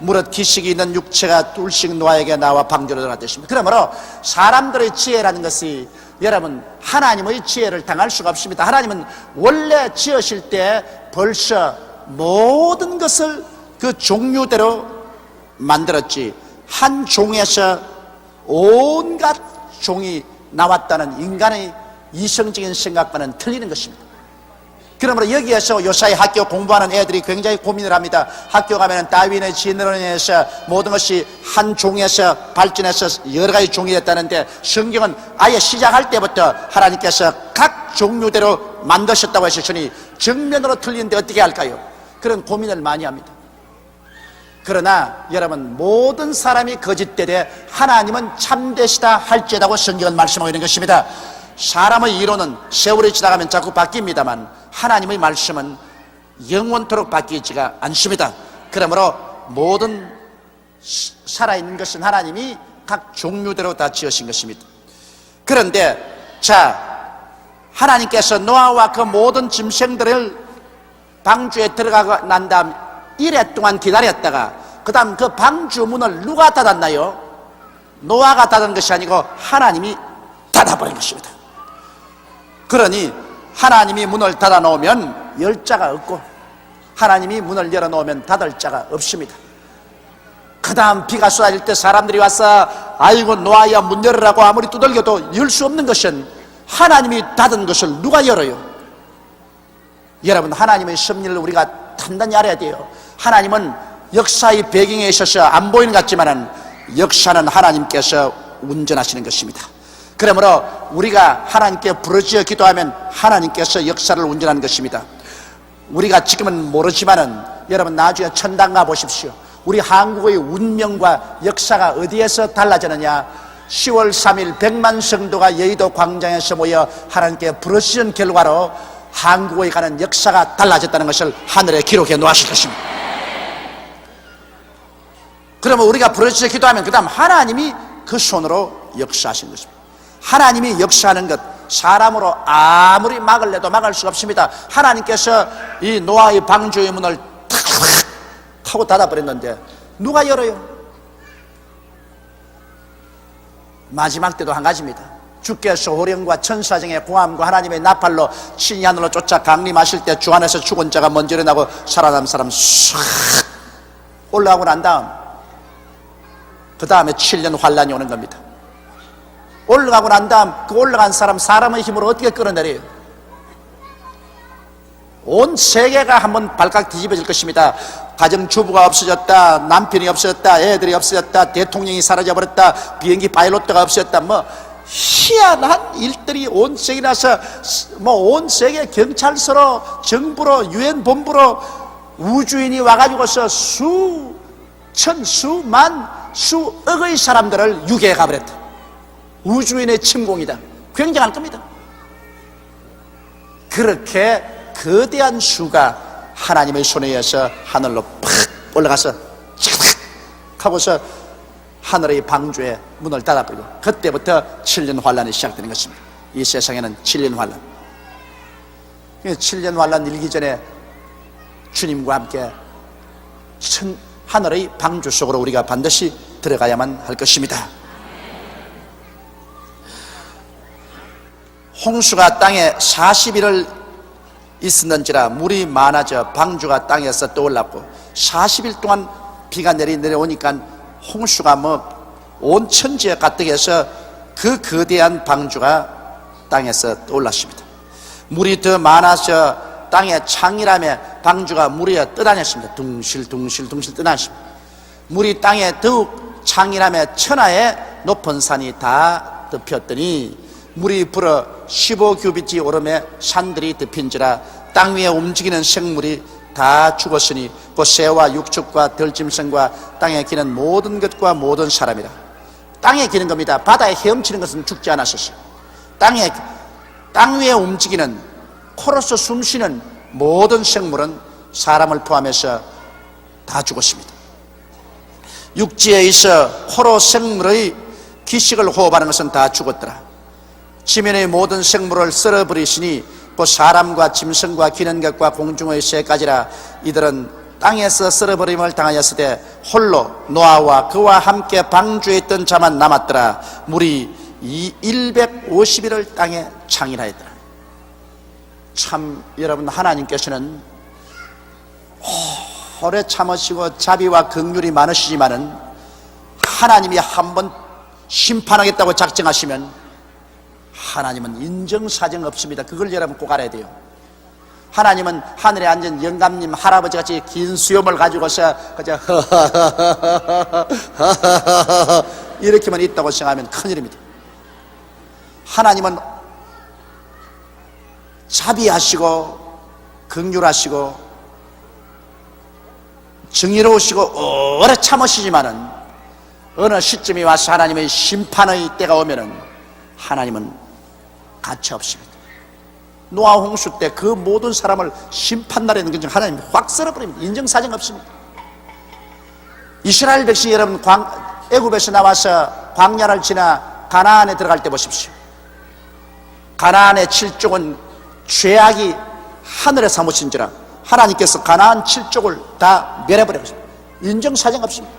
무릇 기식이 있는 육체가 둘씩 노아에게 나와 방주로 들어갔습니다. 그러므로 사람들의 지혜라는 것이 여러분 하나님의 지혜를 당할 수가 없습니다. 하나님은 원래 지으실 때 벌써 모든 것을 그 종류대로 만들었지, 한 종에서 온갖 종이 나왔다는 인간의 이성적인 생각과는 틀리는 것입니다. 그러므로 여기에서 요사이 학교 공부하는 애들이 굉장히 고민을 합니다. 학교 가면 다윈의 진론에서 모든 것이 한 종에서 발전해서 여러 가지 종이 됐다는데, 성경은 아예 시작할 때부터 하나님께서 각 종류대로 만드셨다고 하셨으니 정면으로 틀리는데 어떻게 할까요? 그런 고민을 많이 합니다. 그러나 여러분, 모든 사람이 거짓되되 하나님은 참되시다 할지라고 성경은 말씀하고 있는 것입니다. 사람의 이론은 세월이 지나가면 자꾸 바뀝니다만 하나님의 말씀은 영원토록 바뀌지가 않습니다. 그러므로 모든 살아있는 것은 하나님이 각 종류대로 다 지으신 것입니다. 그런데 하나님께서 노아와 그 모든 짐승들을 방주에 들어가고 난 다음 이래 동안 기다렸다가 그 다음 그 방주 문을 누가 닫았나요? 노아가 닫은 것이 아니고 하나님이 닫아버린 것입니다. 그러니 하나님이 문을 닫아 놓으면 열 자가 없고 하나님이 문을 열어 놓으면 닫을 자가 없습니다. 그 다음 비가 쏟아질 때 사람들이 와서 아이고 노아야 문 열으라고 아무리 두들겨도 열 수 없는 것은 하나님이 닫은 것을 누가 열어요? 여러분, 하나님의 섭리를 우리가 단단히 알아야 돼요. 하나님은 역사의 배경에 있어서 안 보이는 것 같지만은 역사는 하나님께서 운전하시는 것입니다. 그러므로 우리가 하나님께 부르짖어 기도하면 하나님께서 역사를 운전하는 것입니다. 우리가 지금은 모르지만은 여러분 나중에 천당 가 보십시오. 우리 한국의 운명과 역사가 어디에서 달라지느냐? 10월 3일 100만 성도가 여의도 광장에서 모여 하나님께 부르짖은 결과로 한국에 가는 역사가 달라졌다는 것을 하늘에 기록해 놓으실 것입니다. 그러면 우리가 부르짖어 기도하면 그 다음 하나님이 그 손으로 역사하시는 것입니다. 하나님이 역사하는 것 사람으로 아무리 막을래도 막을 수가 없습니다. 하나님께서 이 노아의 방주의 문을 탁 하고 닫아버렸는데 누가 열어요? 마지막 때도 한 가지입니다. 주께서 호령과 천사장의 공함과 하나님의 나팔로 신이 하늘로 쫓아 강림하실 때 주 안에서 죽은 자가 먼저 일어나고 살아남은 사람 싹 올라가고 난 다음 그 다음에 7년 환란이 오는 겁니다. 올라가고 난 다음 그 올라간 사람 사람의 힘으로 어떻게 끌어내려요? 온 세계가 한번 발칵 뒤집어질 것입니다. 가정주부가 없어졌다, 남편이 없어졌다, 애들이 없어졌다, 대통령이 사라져버렸다, 비행기 파일럿가 없어졌다, 뭐 희한한 일들이 온 세계에 나서 온 세계 경찰서로 정부로 유엔 본부로 우주인이 와가지고서 수천 수만 수억의 사람들을 유괴해 가버렸다. 우주인의 침공이다. 굉장할 겁니다. 그렇게 거대한 수가 하나님의 손에 의해서 하늘로 팍 올라가서 착 하고서 하늘의 방주에 문을 닫아버리고 그때부터 7년 환란이 시작되는 것입니다. 이 세상에는 7년 환란. 7년 환란 일기 전에 주님과 함께 하늘의 방주 속으로 우리가 반드시 들어가야만 할 것입니다. 홍수가 땅에 40일을 있었는지라 물이 많아져 방주가 땅에서 떠올랐고 40일 동안 비가 내려오니까 홍수가 온 천지에 가득해서 그 거대한 방주가 땅에서 떠올랐습니다. 물이 더 많아져 땅에 창이라며 방주가 물 위에 떠다녔습니다. 둥실둥실 떠다녔습니다. 물이 땅에 더욱 창이라며 천하의 높은 산이 다 덮였더니 물이 불어 15규빗이 오름에 산들이 덮인지라 땅 위에 움직이는 생물이 다 죽었으니 그 새와 육축과 들짐승과 땅에 기는 모든 것과 모든 사람이라. 땅에 기는 겁니다. 바다에 헤엄치는 것은 죽지 않았었어요. 땅에 땅 위에 움직이는 코로서 숨쉬는 모든 생물은 사람을 포함해서 다 죽었습니다. 육지에 있어 코로 생물의 기식을 호흡하는 것은 다 죽었더라. 지면의 모든 생물을 썰어버리시니 곧 사람과 짐승과 기는 것과 공중의 새까지라. 이들은 땅에서 썰어버림을 당하였으되 홀로 노아와 그와 함께 방주에 있던 자만 남았더라. 물이 150일을 땅에 창일하였더라. 참 여러분, 하나님께서는 오래 참으시고 자비와 긍휼이 많으시지만은 하나님이 한번 심판하겠다고 작정하시면 하나님은 인정사정 없습니다. 그걸 여러분 꼭 알아야 돼요. 하나님은 하늘에 앉은 영감님 할아버지같이 긴 수염을 가지고서 그저 이렇게만 있다고 생각하면 큰일입니다. 하나님은 자비하시고 긍휼하시고 정의로우시고 오래 참으시지만은 어느 시점이 와서 하나님의 심판의 때가 오면은 하나님은 가치 없습니다. 노아 홍수 때 그 모든 사람을 심판날에 있는 것을 하나님이 확 썰어버립니다. 인정사정 없습니다. 이스라엘 백성이 여러분 애굽에서 나와서 광야를 지나 가나안에 들어갈 때 보십시오. 가나안의 7족은 죄악이 하늘에 사무친지라 하나님께서 가나안 7족을 다 멸해버렸습니다. 인정사정 없습니다.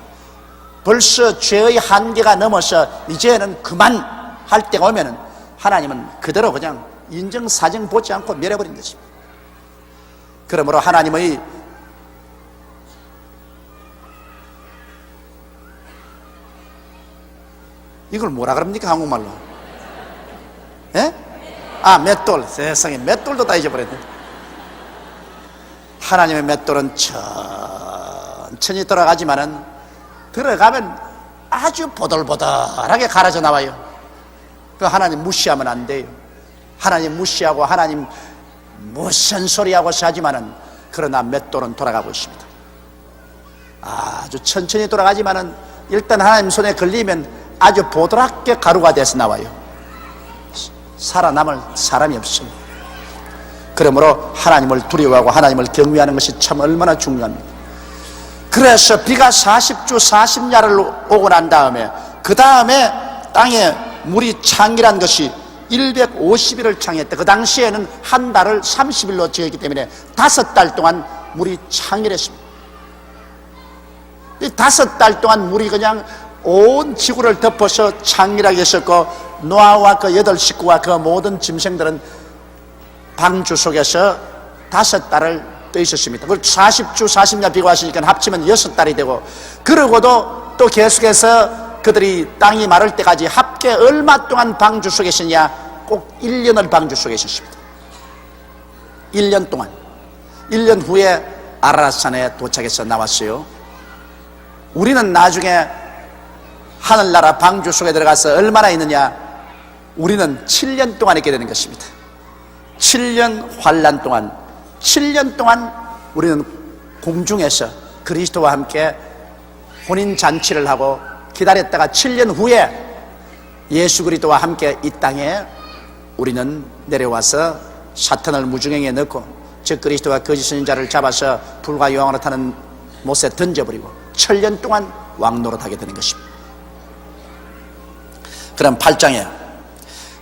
벌써 죄의 한계가 넘어서 이제는 그만할 때가 오면은 하나님은 그대로 그냥 인정사정 보지 않고 멸해버린 것입니다. 그러므로 하나님의 이걸 뭐라 그럽니까 한국말로? 예? 맷돌. 세상에 맷돌도 다 잊어버렸네. 하나님의 맷돌은 천천히 돌아가지만은 들어가면 아주 보들보들하게 갈아져 나와요. 그 하나님 무시하면 안 돼요. 하나님 무시하고 하나님 무슨 소리하고 하지만은 그러나 맷돌은 돌아가고 있습니다. 아주 천천히 돌아가지만은 일단 하나님 손에 걸리면 아주 보드랍게 가루가 돼서 나와요. 살아남을 사람이 없습니다. 그러므로 하나님을 두려워하고 하나님을 경외하는 것이 참 얼마나 중요합니다. 그래서 비가 40주 40야를 오고 난 다음에 그 다음에 땅에 물이 창일한 것이 150일을 창했대. 그 당시에는 한 달을 30일로 지었기 때문에 5달 동안 물이 창일했습니다. 이 5달 동안 물이 그냥 온 지구를 덮어서 창일하게 했었고 노아와 그 8식구와 그 모든 짐승들은 방주 속에서 5달을 떠 있었습니다. 그걸 40주 40년 비가 왔으니까 합치면 6달이 되고, 그러고도 또 계속해서 그들이 땅이 마를 때까지 합계 얼마 동안 방주 속에 있었냐? 꼭 1년을 방주 속에 있었습니다. 1년 동안. 1년 후에 아라랏산에 도착해서 나왔어요. 우리는 나중에 하늘나라 방주 속에 들어가서 얼마나 있느냐? 우리는 7년 동안 있게 되는 것입니다. 7년 환난 동안, 7년 동안 우리는 공중에서 그리스도와 함께 혼인잔치를 하고 기다렸다가 7년 후에 예수 그리스도와 함께 이 땅에 우리는 내려와서 사탄을 무중행에 넣고 즉 그리스도와 거짓 선지자를 잡아서 불과 요항으로 타는 못에 던져버리고 7년 동안 왕노릇하게 되는 것입니다. 그럼 8장에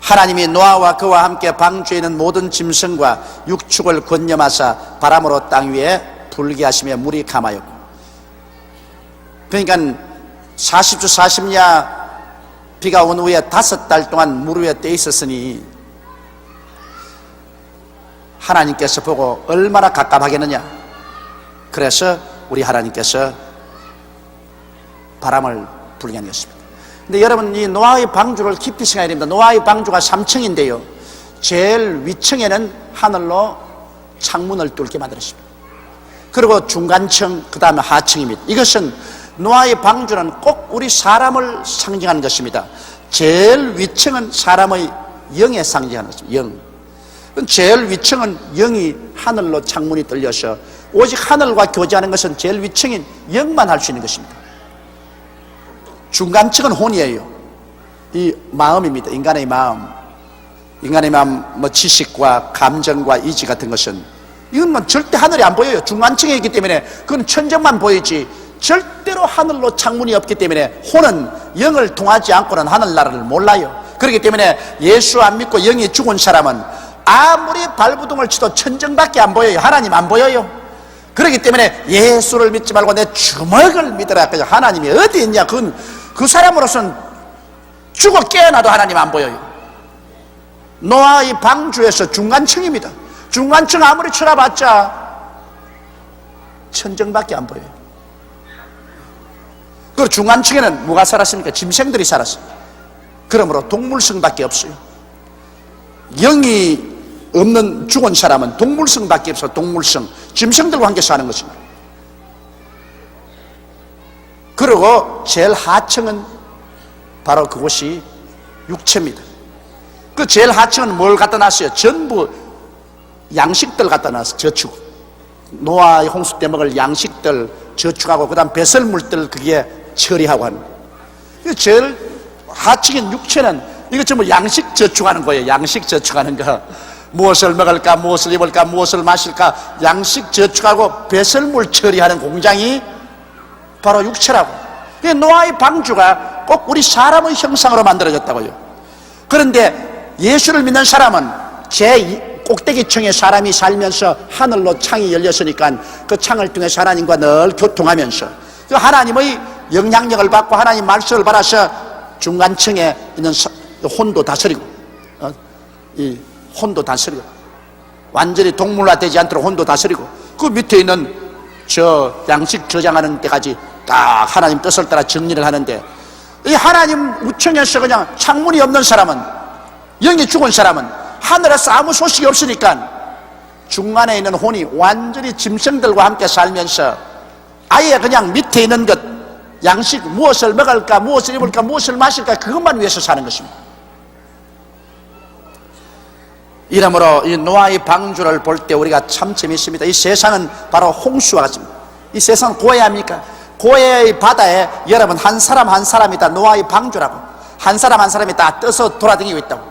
하나님이 노아와 그와 함께 방주에 있는 모든 짐승과 육축을 권념하사 바람으로 땅 위에 불게 하시며 물이 감하였고, 그러니까 40주 40야 비가 온 후에 5달 동안 물 위에 떠 있었으니 하나님께서 보고 얼마나 갑갑하겠느냐. 그래서 우리 하나님께서 바람을 불게 하는 것입니다. 근데 여러분, 이 노아의 방주를 깊이 생각해야 됩니다. 노아의 방주가 3층인데요 제일 위층에는 하늘로 창문을 뚫게 만들었습니다. 그리고 중간층, 그 다음에 하층입니다. 이것은 노아의 방주는 꼭 우리 사람을 상징하는 것입니다. 제일 위층은 사람의 영에 상징하는 것입니다. 영. 제일 위층은 영이 하늘로 창문이 뚫려서 오직 하늘과 교제하는 것은 제일 위층인 영만 할 수 있는 것입니다. 중간층은 혼이에요. 이 마음입니다. 인간의 마음. 인간의 마음, 지식과 감정과 의지 같은 것은 이건 절대 하늘이 안 보여요. 중간층에 있기 때문에 그건 천정만 보이지 절대로 하늘로 창문이 없기 때문에 혼은 영을 통하지 않고는 하늘나라를 몰라요. 그렇기 때문에 예수 안 믿고 영이 죽은 사람은 아무리 발부둥을 쳐도 천정밖에 안 보여요. 하나님 안 보여요. 그렇기 때문에 예수를 믿지 말고 내 주먹을 믿으라. 하나님이 어디 있냐? 그건 그 사람으로서는 죽어 깨어나도 하나님 안 보여요. 노아의 방주에서 중간층입니다. 중간층 아무리 쳐다봤자 천정밖에 안 보여요. 그 중간층에는 뭐가 살았습니까? 짐승들이 살았어요. 그러므로 동물성밖에 없어요. 영이 없는 죽은 사람은 동물성밖에 없어. 동물성, 짐승들과 함께 사는 것입니다. 그리고 제일 하층은 바로 그곳이 육체입니다. 그 제일 하층은 뭘 갖다 놨어요? 전부 양식들 갖다 놨어요. 저축, 노아의 홍수 때 먹을 양식들 저축하고 그 다음 배설물들 그게 처리하고 하는 거예요. 제일 하층인 육체는 이거 전부 양식 저축하는 거예요. 양식 저축하는 거. 무엇을 먹을까, 무엇을 입을까, 무엇을 마실까, 양식 저축하고 배설물 처리하는 공장이 바로 육체라고. 노아의 방주가 꼭 우리 사람의 형상으로 만들어졌다고요. 그런데 예수를 믿는 사람은 제 꼭대기층에 사람이 살면서 하늘로 창이 열렸으니까 그 창을 통해 하나님과 늘 교통하면서 그 하나님의 영향력을 받고 하나님 말씀을 받아서 중간층에 있는 혼도 다스리고, 이 혼도 다스리고, 완전히 동물화되지 않도록 혼도 다스리고, 그 밑에 있는 저 양식 저장하는 데까지 딱 하나님 뜻을 따라 정리를 하는데, 이 하나님 우청에서 그냥 창문이 없는 사람은, 영이 죽은 사람은 하늘에서 아무 소식이 없으니까 중간에 있는 혼이 완전히 짐승들과 함께 살면서 아예 그냥 밑에 있는 것, 양식, 무엇을 먹을까, 무엇을 입을까, 무엇을 마실까, 그것만 위해서 사는 것입니다. 이러므로 이 노아의 방주를 볼 때 우리가 참 재미있습니다. 이 세상은 바로 홍수와 같습니다. 이 세상은 고해합니까? 고해의 바다에 여러분 한 사람 한 사람이 다 노아의 방주라고, 한 사람 한 사람이 다 떠서 돌아다니고 있다고,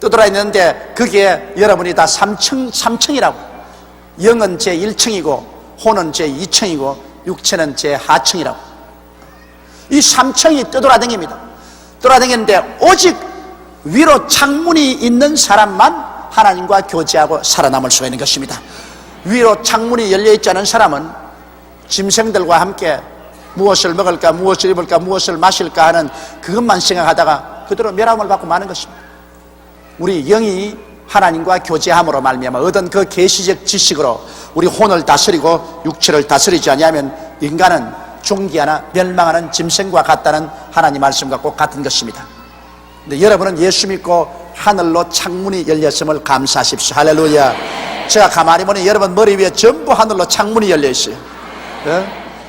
떠돌아 있는데 그게 여러분이 다 3층이라고. 영은 제 1층이고 혼은 제 2층이고 육체는 제 하층이라고. 이 3층이 떠돌아다닙니다. 돌아다니는데 오직 위로 창문이 있는 사람만 하나님과 교제하고 살아남을 수가 있는 것입니다. 위로 창문이 열려있지 않은 사람은 짐승들과 함께 무엇을 먹을까, 무엇을 입을까, 무엇을 마실까 하는 그것만 생각하다가 그대로 멸함을 받고 마는 것입니다. 우리 영이 하나님과 교제함으로 말미암아 얻은 그 계시적 지식으로 우리 혼을 다스리고 육체를 다스리지 아니하면 인간은 종기하나 멸망하는 짐승과 같다는 하나님 말씀과 꼭 같은 것입니다. 근데 여러분은 예수 믿고 하늘로 창문이 열렸음을 감사하십시오. 할렐루야. 제가 가만히 보니 여러분 머리 위에 전부 하늘로 창문이 열려 있어요.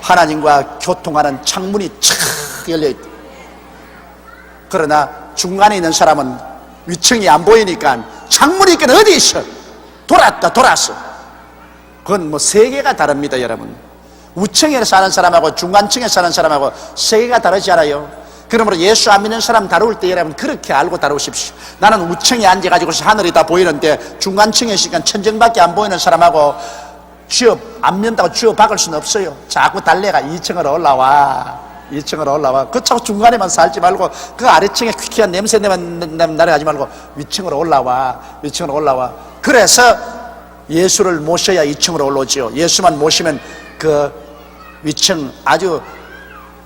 하나님과 교통하는 창문이 착 열려 있다. 그러나 중간에 있는 사람은 위층이 안 보이니까 창문이 있긴 어디 있어? 돌았어. 그건 세계가 다릅니다. 여러분, 우층에 사는 사람하고 중간층에 사는 사람하고 세계가 다르지 않아요? 그러므로 예수 안 믿는 사람 다룰 때 여러분 그렇게 알고 다루십시오. 나는 우층에 앉아가지고서 하늘이 다 보이는데 중간층에 있으니까 천정밖에 안 보이는 사람하고 쥐어 안 믿는다고 쥐어 박을 수는 없어요. 자꾸 달래가 2층으로 올라와. 그 자꾸 중간에만 살지 말고 그 아래층에 퀴퀴한 냄새 나려가지 말고 위층으로 올라와. 그래서 예수를 모셔야 2층으로 올라오지요. 예수만 모시면 그 위층 아주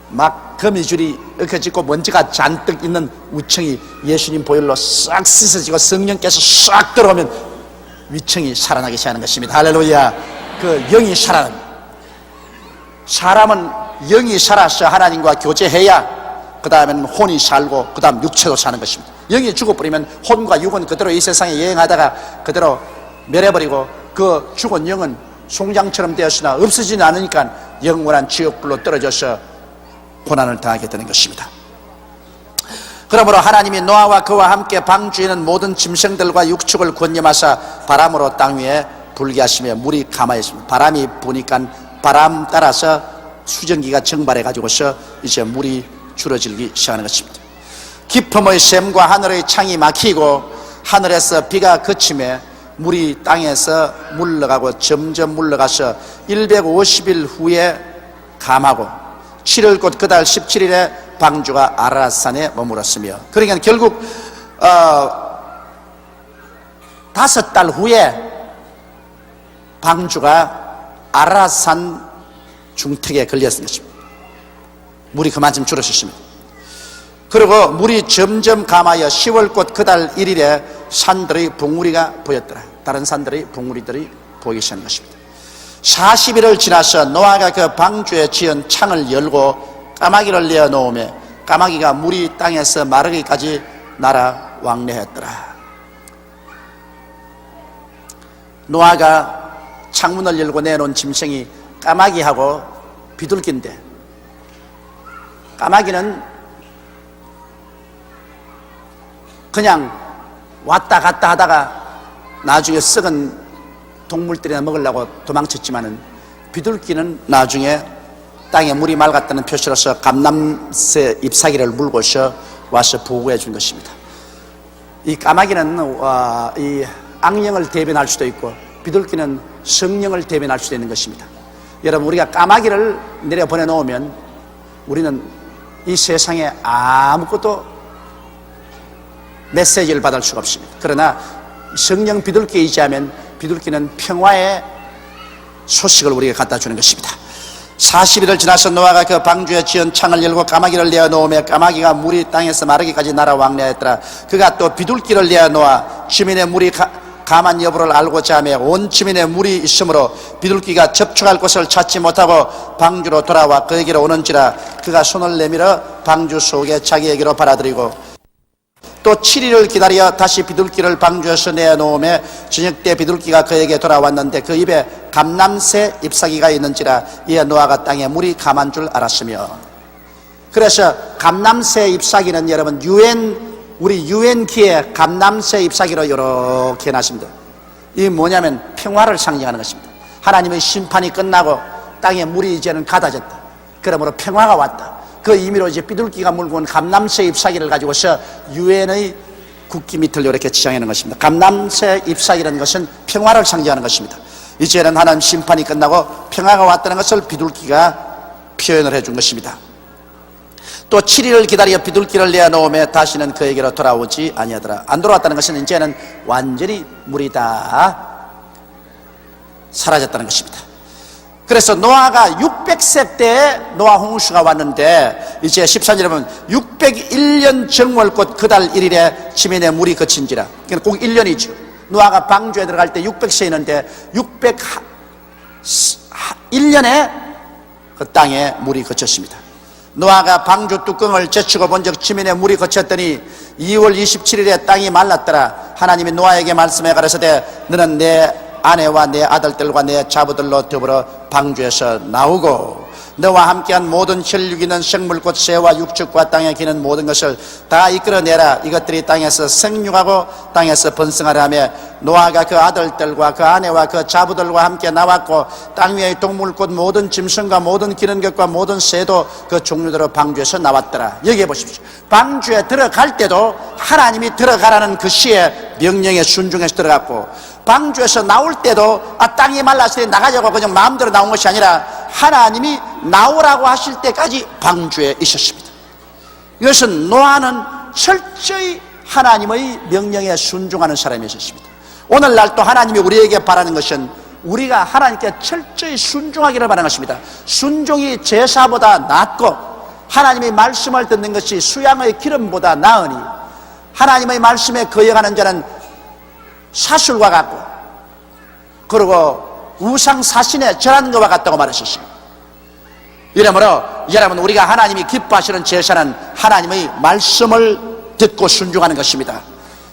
막 거미줄이 이렇게 짓고 먼지가 잔뜩 있는 우층이 예수님 보혈로 싹 씻어지고 성령께서 싹 들어오면 위층이 살아나기 시작하는 것입니다. 할렐루야. 그 영이 살아난, 사람은 영이 살아서 하나님과 교제해야 그 다음에는 혼이 살고 그 다음 육체도 사는 것입니다. 영이 죽어버리면 혼과 육은 그대로 이 세상에 여행하다가 그대로 멸해버리고 그 죽은 영은 송장처럼 되었으나 없어지지 않으니까 영원한 지옥불로 떨어져서 고난을 당하게 되는 것입니다. 그러므로 하나님이 노아와 그와 함께 방주에는 모든 짐승들과 육축을 권념하사 바람으로 땅 위에 불게 하시며 물이 가마했습니다. 바람이 부니까 바람 따라서 수증기가 증발해 가지고서 이제 물이 줄어들기 시작하는 것입니다. 깊음의 샘과 하늘의 창이 막히고 하늘에서 비가 그침에 물이 땅에서 물러가고 점점 물러가서 150일 후에 감하고 7월 곧 그달 17일에 방주가 아라산에 머물었으며, 그러니까 결국 5달 후에 방주가 아라산 중턱에 걸렸을 것입니다. 물이 그만큼 줄었습니다. 그리고 물이 점점 감하여 10월 곧 그달 1일에 산들의 봉우리가 보였더라. 다른 산들의 봉우리들이 보이기 시작한 것입니다. 40일을 지나서 노아가 그 방주에 지은 창을 열고 까마귀를 내어 놓으며 까마귀가 물이 땅에서 마르기까지 날아 왕래했더라. 노아가 창문을 열고 내놓은 짐승이 까마귀하고 비둘기인데, 까마귀는 그냥 왔다 갔다 하다가 나중에 썩은 동물들이나 먹으려고 도망쳤지만은, 비둘기는 나중에 땅에 물이 맑았다는 표시로서 감람새 잎사귀를 물고서 와서 보호해 준 것입니다. 이 까마귀는 이 악령을 대변할 수도 있고 비둘기는 성령을 대변할 수도 있는 것입니다. 여러분, 우리가 까마귀를 내려보내 놓으면 우리는 이 세상에 아무것도 메시지를 받을 수가 없습니다. 그러나 성령 비둘기에 의지하면 비둘기는 평화의 소식을 우리에게 갖다 주는 것입니다. 40일을 지나서 노아가 그 방주에 지은 창을 열고 까마귀를 내어 놓으며 까마귀가 물이 땅에서 마르기까지 날아 왕래했더라. 그가 또 비둘기를 내어 놓아 지면의 물이 감한 여부를 알고자 하며 온 지면에 물이 있으므로 비둘기가 접촉할 곳을 찾지 못하고 방주로 돌아와 그에게로 오는지라. 그가 손을 내밀어 방주 속에 자기에게로 받아들이고 또 7일을 기다려 다시 비둘기를 방주에서 내어놓으며 저녁 때 비둘기가 그에게 돌아왔는데 그 입에 감람새 잎사귀가 있는지라. 이에 노아가 땅에 물이 감한 줄 알았으며. 그래서 감람새 잎사귀는 여러분 우리 유엔기에 감람새 잎사귀로 이렇게 해놨습니다. 이게 뭐냐면 평화를 상징하는 것입니다. 하나님의 심판이 끝나고 땅에 물이 이제는 가다졌다. 그러므로 평화가 왔다. 그 의미로 이제 비둘기가 물고 온 감람새 잎사귀를 가지고서 유엔의 국기 밑을 이렇게 지정하는 것입니다. 감람새 잎사귀라는 것은 평화를 상징하는 것입니다. 이제는 하나님 심판이 끝나고 평화가 왔다는 것을 비둘기가 표현을 해준 것입니다. 또 7일을 기다려 비둘기를 내어놓으며 다시는 그에게로 돌아오지 아니하더라. 안 돌아왔다는 것은 이제는 완전히 물이 다 사라졌다는 것입니다. 그래서 노아가 600세 때에 노아 홍수가 왔는데 이제 14절에 보면 601년 정월 곧 그달 1일에 지면에 물이 그친지라. 그러니까 꼭 1년이죠. 노아가 방주에 들어갈 때 600세였는데 601년에 그 땅에 물이 그쳤습니다. 노아가 방주 뚜껑을 제치고 본즉 지면에 물이 그쳤더니 2월 27일에 땅이 말랐더라. 하나님이 노아에게 말씀해 가라사대 너는 내 아내와 내 아들들과 내 자부들로 더불어 방주에서 나오고 너와 함께한 모든 혈육 있는 생물 곧 새와 육축과 땅에 기는 모든 것을 다 이끌어내라. 이것들이 땅에서 생육하고 땅에서 번성하라 하며 노아가 그 아들들과 그 아내와 그 자부들과 함께 나왔고 땅 위의 동물 곧 모든 짐승과 모든 기는 것과 모든 새도 그 종류대로 방주에서 나왔더라. 여기에 보십시오. 방주에 들어갈 때도 하나님이 들어가라는 그 시의 명령에 순종해서 들어갔고 방주에서 나올 때도 땅이 말랐을 때 나가자고 그냥 마음대로 나온 것이 아니라 하나님이 나오라고 하실 때까지 방주에 있었습니다. 이것은 노아는 철저히 하나님의 명령에 순종하는 사람이었습니다. 오늘날 또 하나님이 우리에게 바라는 것은 우리가 하나님께 철저히 순종하기를 바라는 것입니다. 순종이 제사보다 낫고 하나님의 말씀을 듣는 것이 수양의 기름보다 나으니 하나님의 말씀에 거역하는 자는 사술과 같고 그리고 우상 사신에 절하는 것과 같다고 말하셨어요. 이러므로 여러분 우리가 하나님이 기뻐하시는 제사는 하나님의 말씀을 듣고 순종하는 것입니다.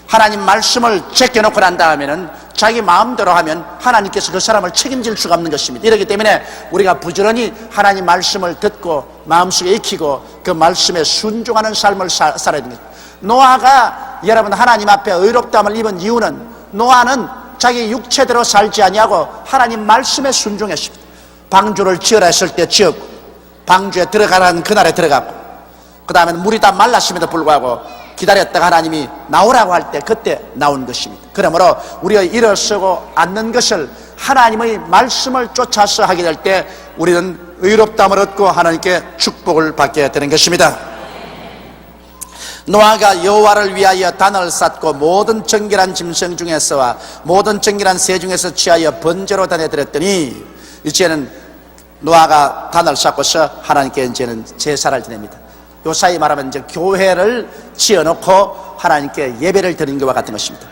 하나님 말씀을 제껴놓고 난 다음에는 자기 마음대로 하면 하나님께서 그 사람을 책임질 수가 없는 것입니다. 이렇기 때문에 우리가 부지런히 하나님 말씀을 듣고 마음속에 익히고 그 말씀에 순종하는 삶을 살아야 됩니다. 노아가 여러분 하나님 앞에 의롭다함을 입은 이유는 노아는 자기 육체대로 살지 아니하고 하나님 말씀에 순종했습니다. 방주를 지으라 했을 때 지었고 방주에 들어가라는 그날에 들어갔고 그 다음에 물이 다 말랐음에도 불구하고 기다렸다가 하나님이 나오라고 할 때 그때 나온 것입니다. 그러므로 우리가 일어서고 앉는 것을 하나님의 말씀을 쫓아서 하게 될 때 우리는 의롭다함을 얻고 하나님께 축복을 받게 되는 것입니다. 노아가 여호와를 위하여 단을 쌓고 모든 정결한 짐승 중에서와 모든 정결한 새 중에서 취하여 번제로 다내드렸더니 이제는 노아가 단을 쌓고서 하나님께 이제는 제사를 드립니다. 요사이 말하면 이제 교회를 지어놓고 하나님께 예배를 드리는 것과 같은 것입니다.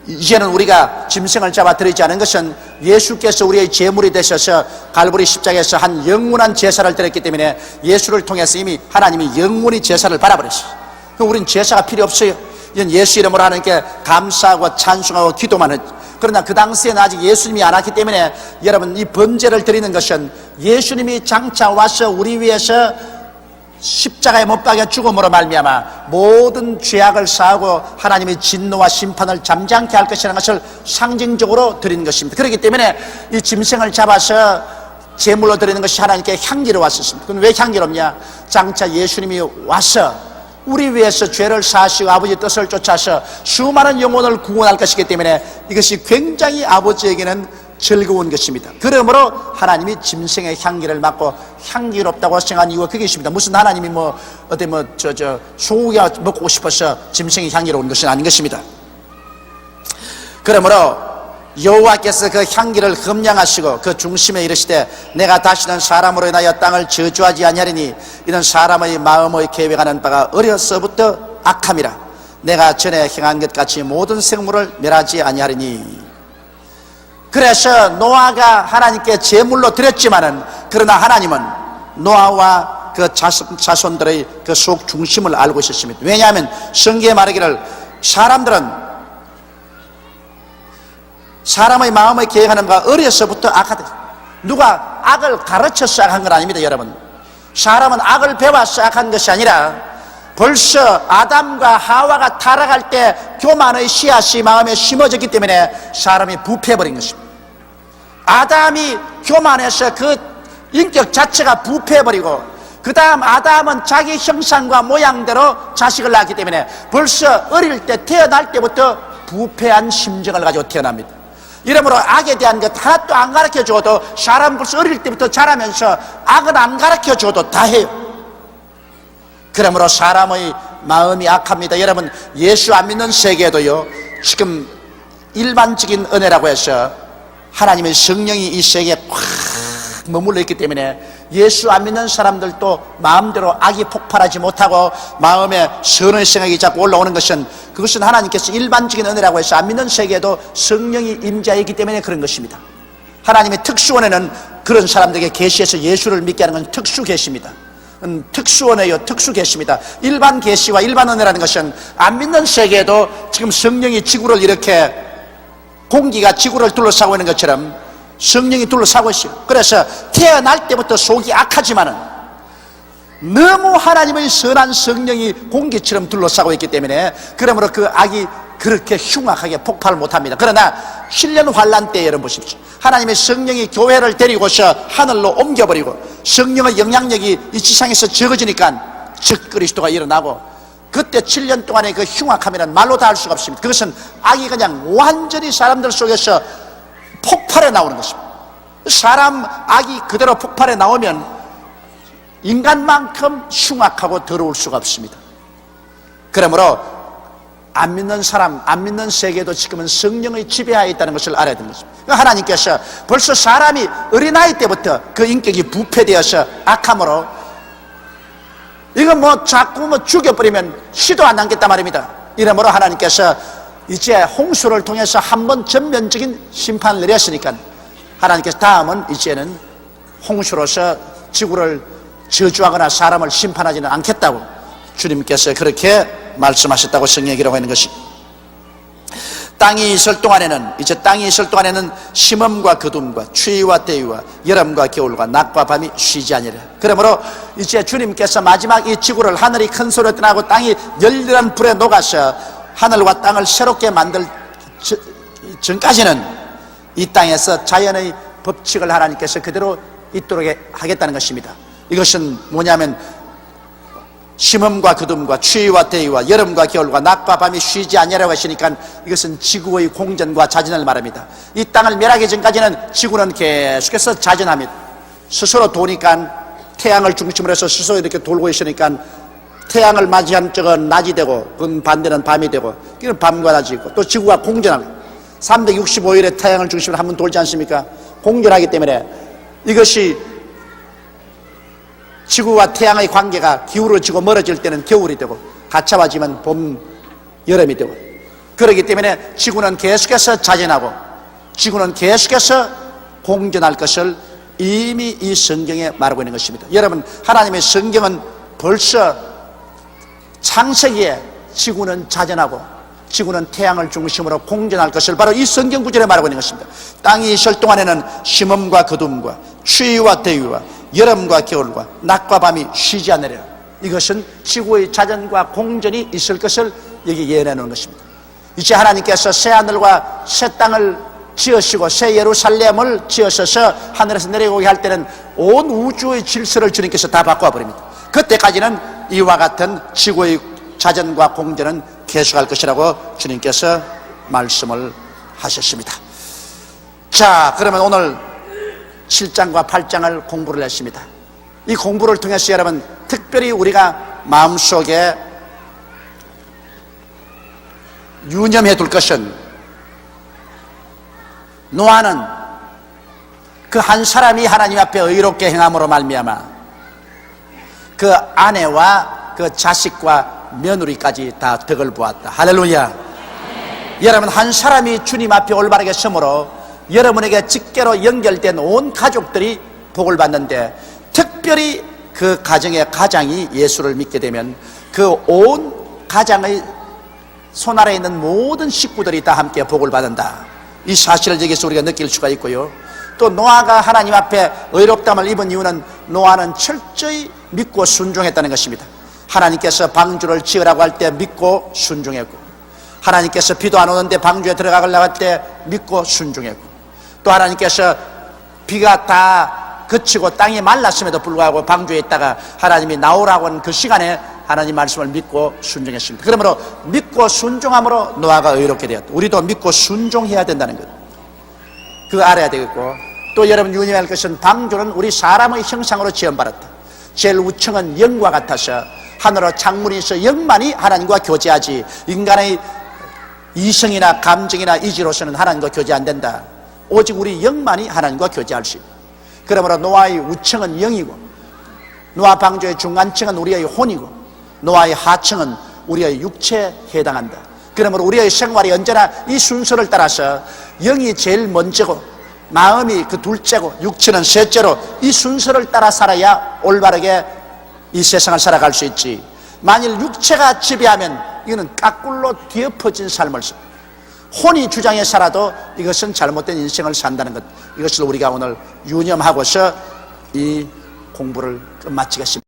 이제는 우리가 짐승을 잡아 드리지 않은 것은 예수께서 우리의 제물이 되셔서 갈보리 십자가에서 한 영원한 제사를 드렸기 때문에 예수를 통해서 이미 하나님이 영원히 제사를 받아버렸어요. 우린 제사가 필요 없어요. 이건 예수 이름으로 하나님께 감사하고 찬송하고 기도만 했죠. 그러나 그 당시에는 아직 예수님이 안 왔기 때문에 여러분, 이 번제를 드리는 것은 예수님이 장차 와서 우리 위해서 십자가에 못 박여 죽음으로 말미암아 모든 죄악을 사하고 하나님의 진노와 심판을 잠잠케 할 것이라는 것을 상징적으로 드리는 것입니다. 그렇기 때문에 이 짐승을 잡아서 제물로 드리는 것이 하나님께 향기로웠었습니다. 그럼 왜 향기롭냐? 장차 예수님이 와서 우리 위해서 죄를 사하시고 아버지 뜻을 쫓아서 수많은 영혼을 구원할 것이기 때문에 이것이 굉장히 아버지에게는 즐거운 것입니다. 그러므로 하나님이 짐승의 향기를 맡고 향기롭다고 생각한 이유가 그게 있습니다. 무슨 하나님이 소고기가 먹고 싶어서 짐승이 향기로운 것은 아닌 것입니다. 그러므로 여호와께서 그 향기를 흠량하시고 그 중심에 이르시되 내가 다시는 사람으로 인하여 땅을 저주하지 아니하리니 이는 사람의 마음의 계획하는 바가 어려서부터 악함이라. 내가 전에 행한 것 같이 모든 생물을 멸하지 아니하리니. 그래서 노아가 하나님께 제물로 드렸지만은 그러나 하나님은 노아와 그 자손들의 그 속 중심을 알고 있었습니다. 왜냐하면 성경에 말하기를 사람의 마음을 계획하는 바가 어려서부터 악하다. 누가 악을 가르쳐서 악한 건 아닙니다, 여러분. 사람은 악을 배워서 악한 것이 아니라 벌써 아담과 하와가 타락할 때 교만의 씨앗이 마음에 심어졌기 때문에 사람이 부패해버린 것입니다. 아담이 교만해서 그 인격 자체가 부패해버리고 그 다음 아담은 자기 형상과 모양대로 자식을 낳았기 때문에 벌써 어릴 때 태어날 때부터 부패한 심정을 가지고 태어납니다. 이러므로 악에 대한 것 하나도 안 가르쳐줘도 사람 벌써 어릴 때부터 자라면서 악은 안 가르쳐줘도 다 해요. 그러므로 사람의 마음이 악합니다. 여러분, 예수 안 믿는 세계에도요 지금 일반적인 은혜라고 해서 하나님의 성령이 이 세계에 꽉 머물러 있기 때문에 예수 안 믿는 사람들도 마음대로 악이 폭발하지 못하고 마음에 선의 생각이 자꾸 올라오는 것은 그것은 하나님께서 일반적인 은혜라고 해서 안 믿는 세계에도 성령이 임재하기 때문에 그런 것입니다. 하나님의 특수원에는 그런 사람들에게 계시해서 예수를 믿게 하는 건 특수 계시입니다. 특수원이에요. 특수 계시입니다. 일반 계시와 일반 은혜라는 것은 안 믿는 세계에도 지금 성령이 지구를 이렇게 공기가 지구를 둘러싸고 있는 것처럼 성령이 둘러싸고 있어요. 그래서 태어날 때부터 속이 악하지만은 너무 하나님의 선한 성령이 공기처럼 둘러싸고 있기 때문에 그러므로 그 악이 그렇게 흉악하게 폭발을 못합니다. 그러나 7년 환란 때 여러분 보십시오. 하나님의 성령이 교회를 데리고서 하늘로 옮겨버리고 성령의 영향력이 이 지상에서 적어지니까 적그리스도가 일어나고 그때 7년 동안의 그 흉악함이란 말로 다 할 수가 없습니다. 그것은 악이 그냥 완전히 사람들 속에서 폭발해 나오는 것입니다. 사람 악이 그대로 폭발해 나오면 인간만큼 흉악하고 더러울 수가 없습니다. 그러므로 안 믿는 사람, 안 믿는 세계도 지금은 성령의 지배하에 있다는 것을 알아야 되는 것입니다. 하나님께서 벌써 사람이 어린아이 때부터 그 인격이 부패되어서 악함으로 이거 자꾸 죽여버리면 시도 안 남겠단 말입니다. 이러므로 하나님께서 이제 홍수를 통해서 한번 전면적인 심판을 내렸으니까 하나님께서 다음은 이제는 홍수로서 지구를 저주하거나 사람을 심판하지는 않겠다고 주님께서 그렇게 말씀하셨다고 성경에 기록하고 있는 것이 땅이 있을 동안에는 심음과 거둠과 추위와 대위와 여름과 겨울과 낮과 밤이 쉬지 아니하리라. 그러므로 이제 주님께서 마지막 이 지구를 하늘이 큰 소리로 떠나고 땅이 열렬한 불에 녹아서 하늘과 땅을 새롭게 만들 전까지는 이 땅에서 자연의 법칙을 하나님께서 그대로 있도록 하겠다는 것입니다. 이것은 뭐냐면 심음과 그둠과 추위와 더위와 여름과 겨울과 낮과 밤이 쉬지 아니하라고 하시니까 이것은 지구의 공전과 자전을 말합니다. 이 땅을 멸하기 전까지는 지구는 계속해서 자전합니다. 스스로 도니까 태양을 중심으로 해서 스스로 이렇게 돌고 있으니까 태양을 맞이한 쪽은 낮이 되고 그 반대는 밤이 되고 이건 밤과 낮이 있고 또 지구가 공전합니다. 365일에 태양을 중심으로 한 번 돌지 않습니까? 공전하기 때문에 이것이 지구와 태양의 관계가 기울어지고 멀어질 때는 겨울이 되고 가차와지면 봄, 여름이 되고 그렇기 때문에 지구는 계속해서 자전하고 지구는 계속해서 공전할 것을 이미 이 성경에 말하고 있는 것입니다. 여러분, 하나님의 성경은 벌써 창세기에 지구는 자전하고 지구는 태양을 중심으로 공전할 것을 바로 이 성경 구절에 말하고 있는 것입니다. 땅이 있을 동안에는 심음과 거둠과 추위와 더위와 여름과 겨울과 낮과 밤이 쉬지 않으리라. 이것은 지구의 자전과 공전이 있을 것을 여기 예언해 놓은 것입니다. 이제 하나님께서 새 하늘과 새 땅을 지으시고 새 예루살렘을 지으셔서 하늘에서 내려오게 할 때는 온 우주의 질서를 주님께서 다 바꿔 버립니다. 그때까지는 이와 같은 지구의 자전과 공전은 계속할 것이라고 주님께서 말씀을 하셨습니다. 자, 그러면 오늘 7장과 8장을 공부를 했습니다. 이 공부를 통해서 여러분 특별히 우리가 마음속에 유념해 둘 것은 노아는 그 한 사람이 하나님 앞에 의롭게 행함으로 말미암아 그 아내와 그 자식과 며느리까지 다 덕을 보았다. 할렐루야. 여러분, 한 사람이 주님 앞에 올바르게 서므로 여러분에게 직계로 연결된 온 가족들이 복을 받는데 특별히 그 가정의 가장이 예수를 믿게 되면 그 온 가장의 손아래에 있는 모든 식구들이 다 함께 복을 받는다. 이 사실을 여기서 우리가 느낄 수가 있고요. 또 노아가 하나님 앞에 의롭다함을 입은 이유는 노아는 철저히 믿고 순종했다는 것입니다. 하나님께서 방주를 지으라고 할 때 믿고 순종했고, 하나님께서 비도 안 오는데 방주에 들어가려고 할 때 믿고 순종했고, 또 하나님께서 비가 다 그치고 땅이 말랐음에도 불구하고 방주에 있다가 하나님이 나오라고 하는 그 시간에 하나님 말씀을 믿고 순종했습니다. 그러므로 믿고 순종함으로 노아가 의롭게 되었다. 우리도 믿고 순종해야 된다는 것, 그거 알아야 되겠고, 또 여러분 유념할 것은 방주는 우리 사람의 형상으로 지음받았다. 제일 우층은 영과 같아서 하늘로 창문이 있어 영만이 하나님과 교제하지 인간의 이성이나 감정이나 이지로서는 하나님과 교제 안 된다. 오직 우리 영만이 하나님과 교제할 수 있다. 그러므로 노아의 우층은 영이고, 노아 방주의 중간층은 우리의 혼이고, 노아의 하층은 우리의 육체에 해당한다. 그러므로 우리의 생활이 언제나 이 순서를 따라서 영이 제일 먼저고 마음이 그 둘째고 육체는 셋째로 이 순서를 따라 살아야 올바르게 이 세상을 살아갈 수 있지. 만일 육체가 지배하면 이거는 까꿀로 뒤엎어진 삶을 살, 혼이 주장해 살아도 이것은 잘못된 인생을 산다는 것, 이것을 우리가 오늘 유념하고서 이 공부를 마치겠습니다.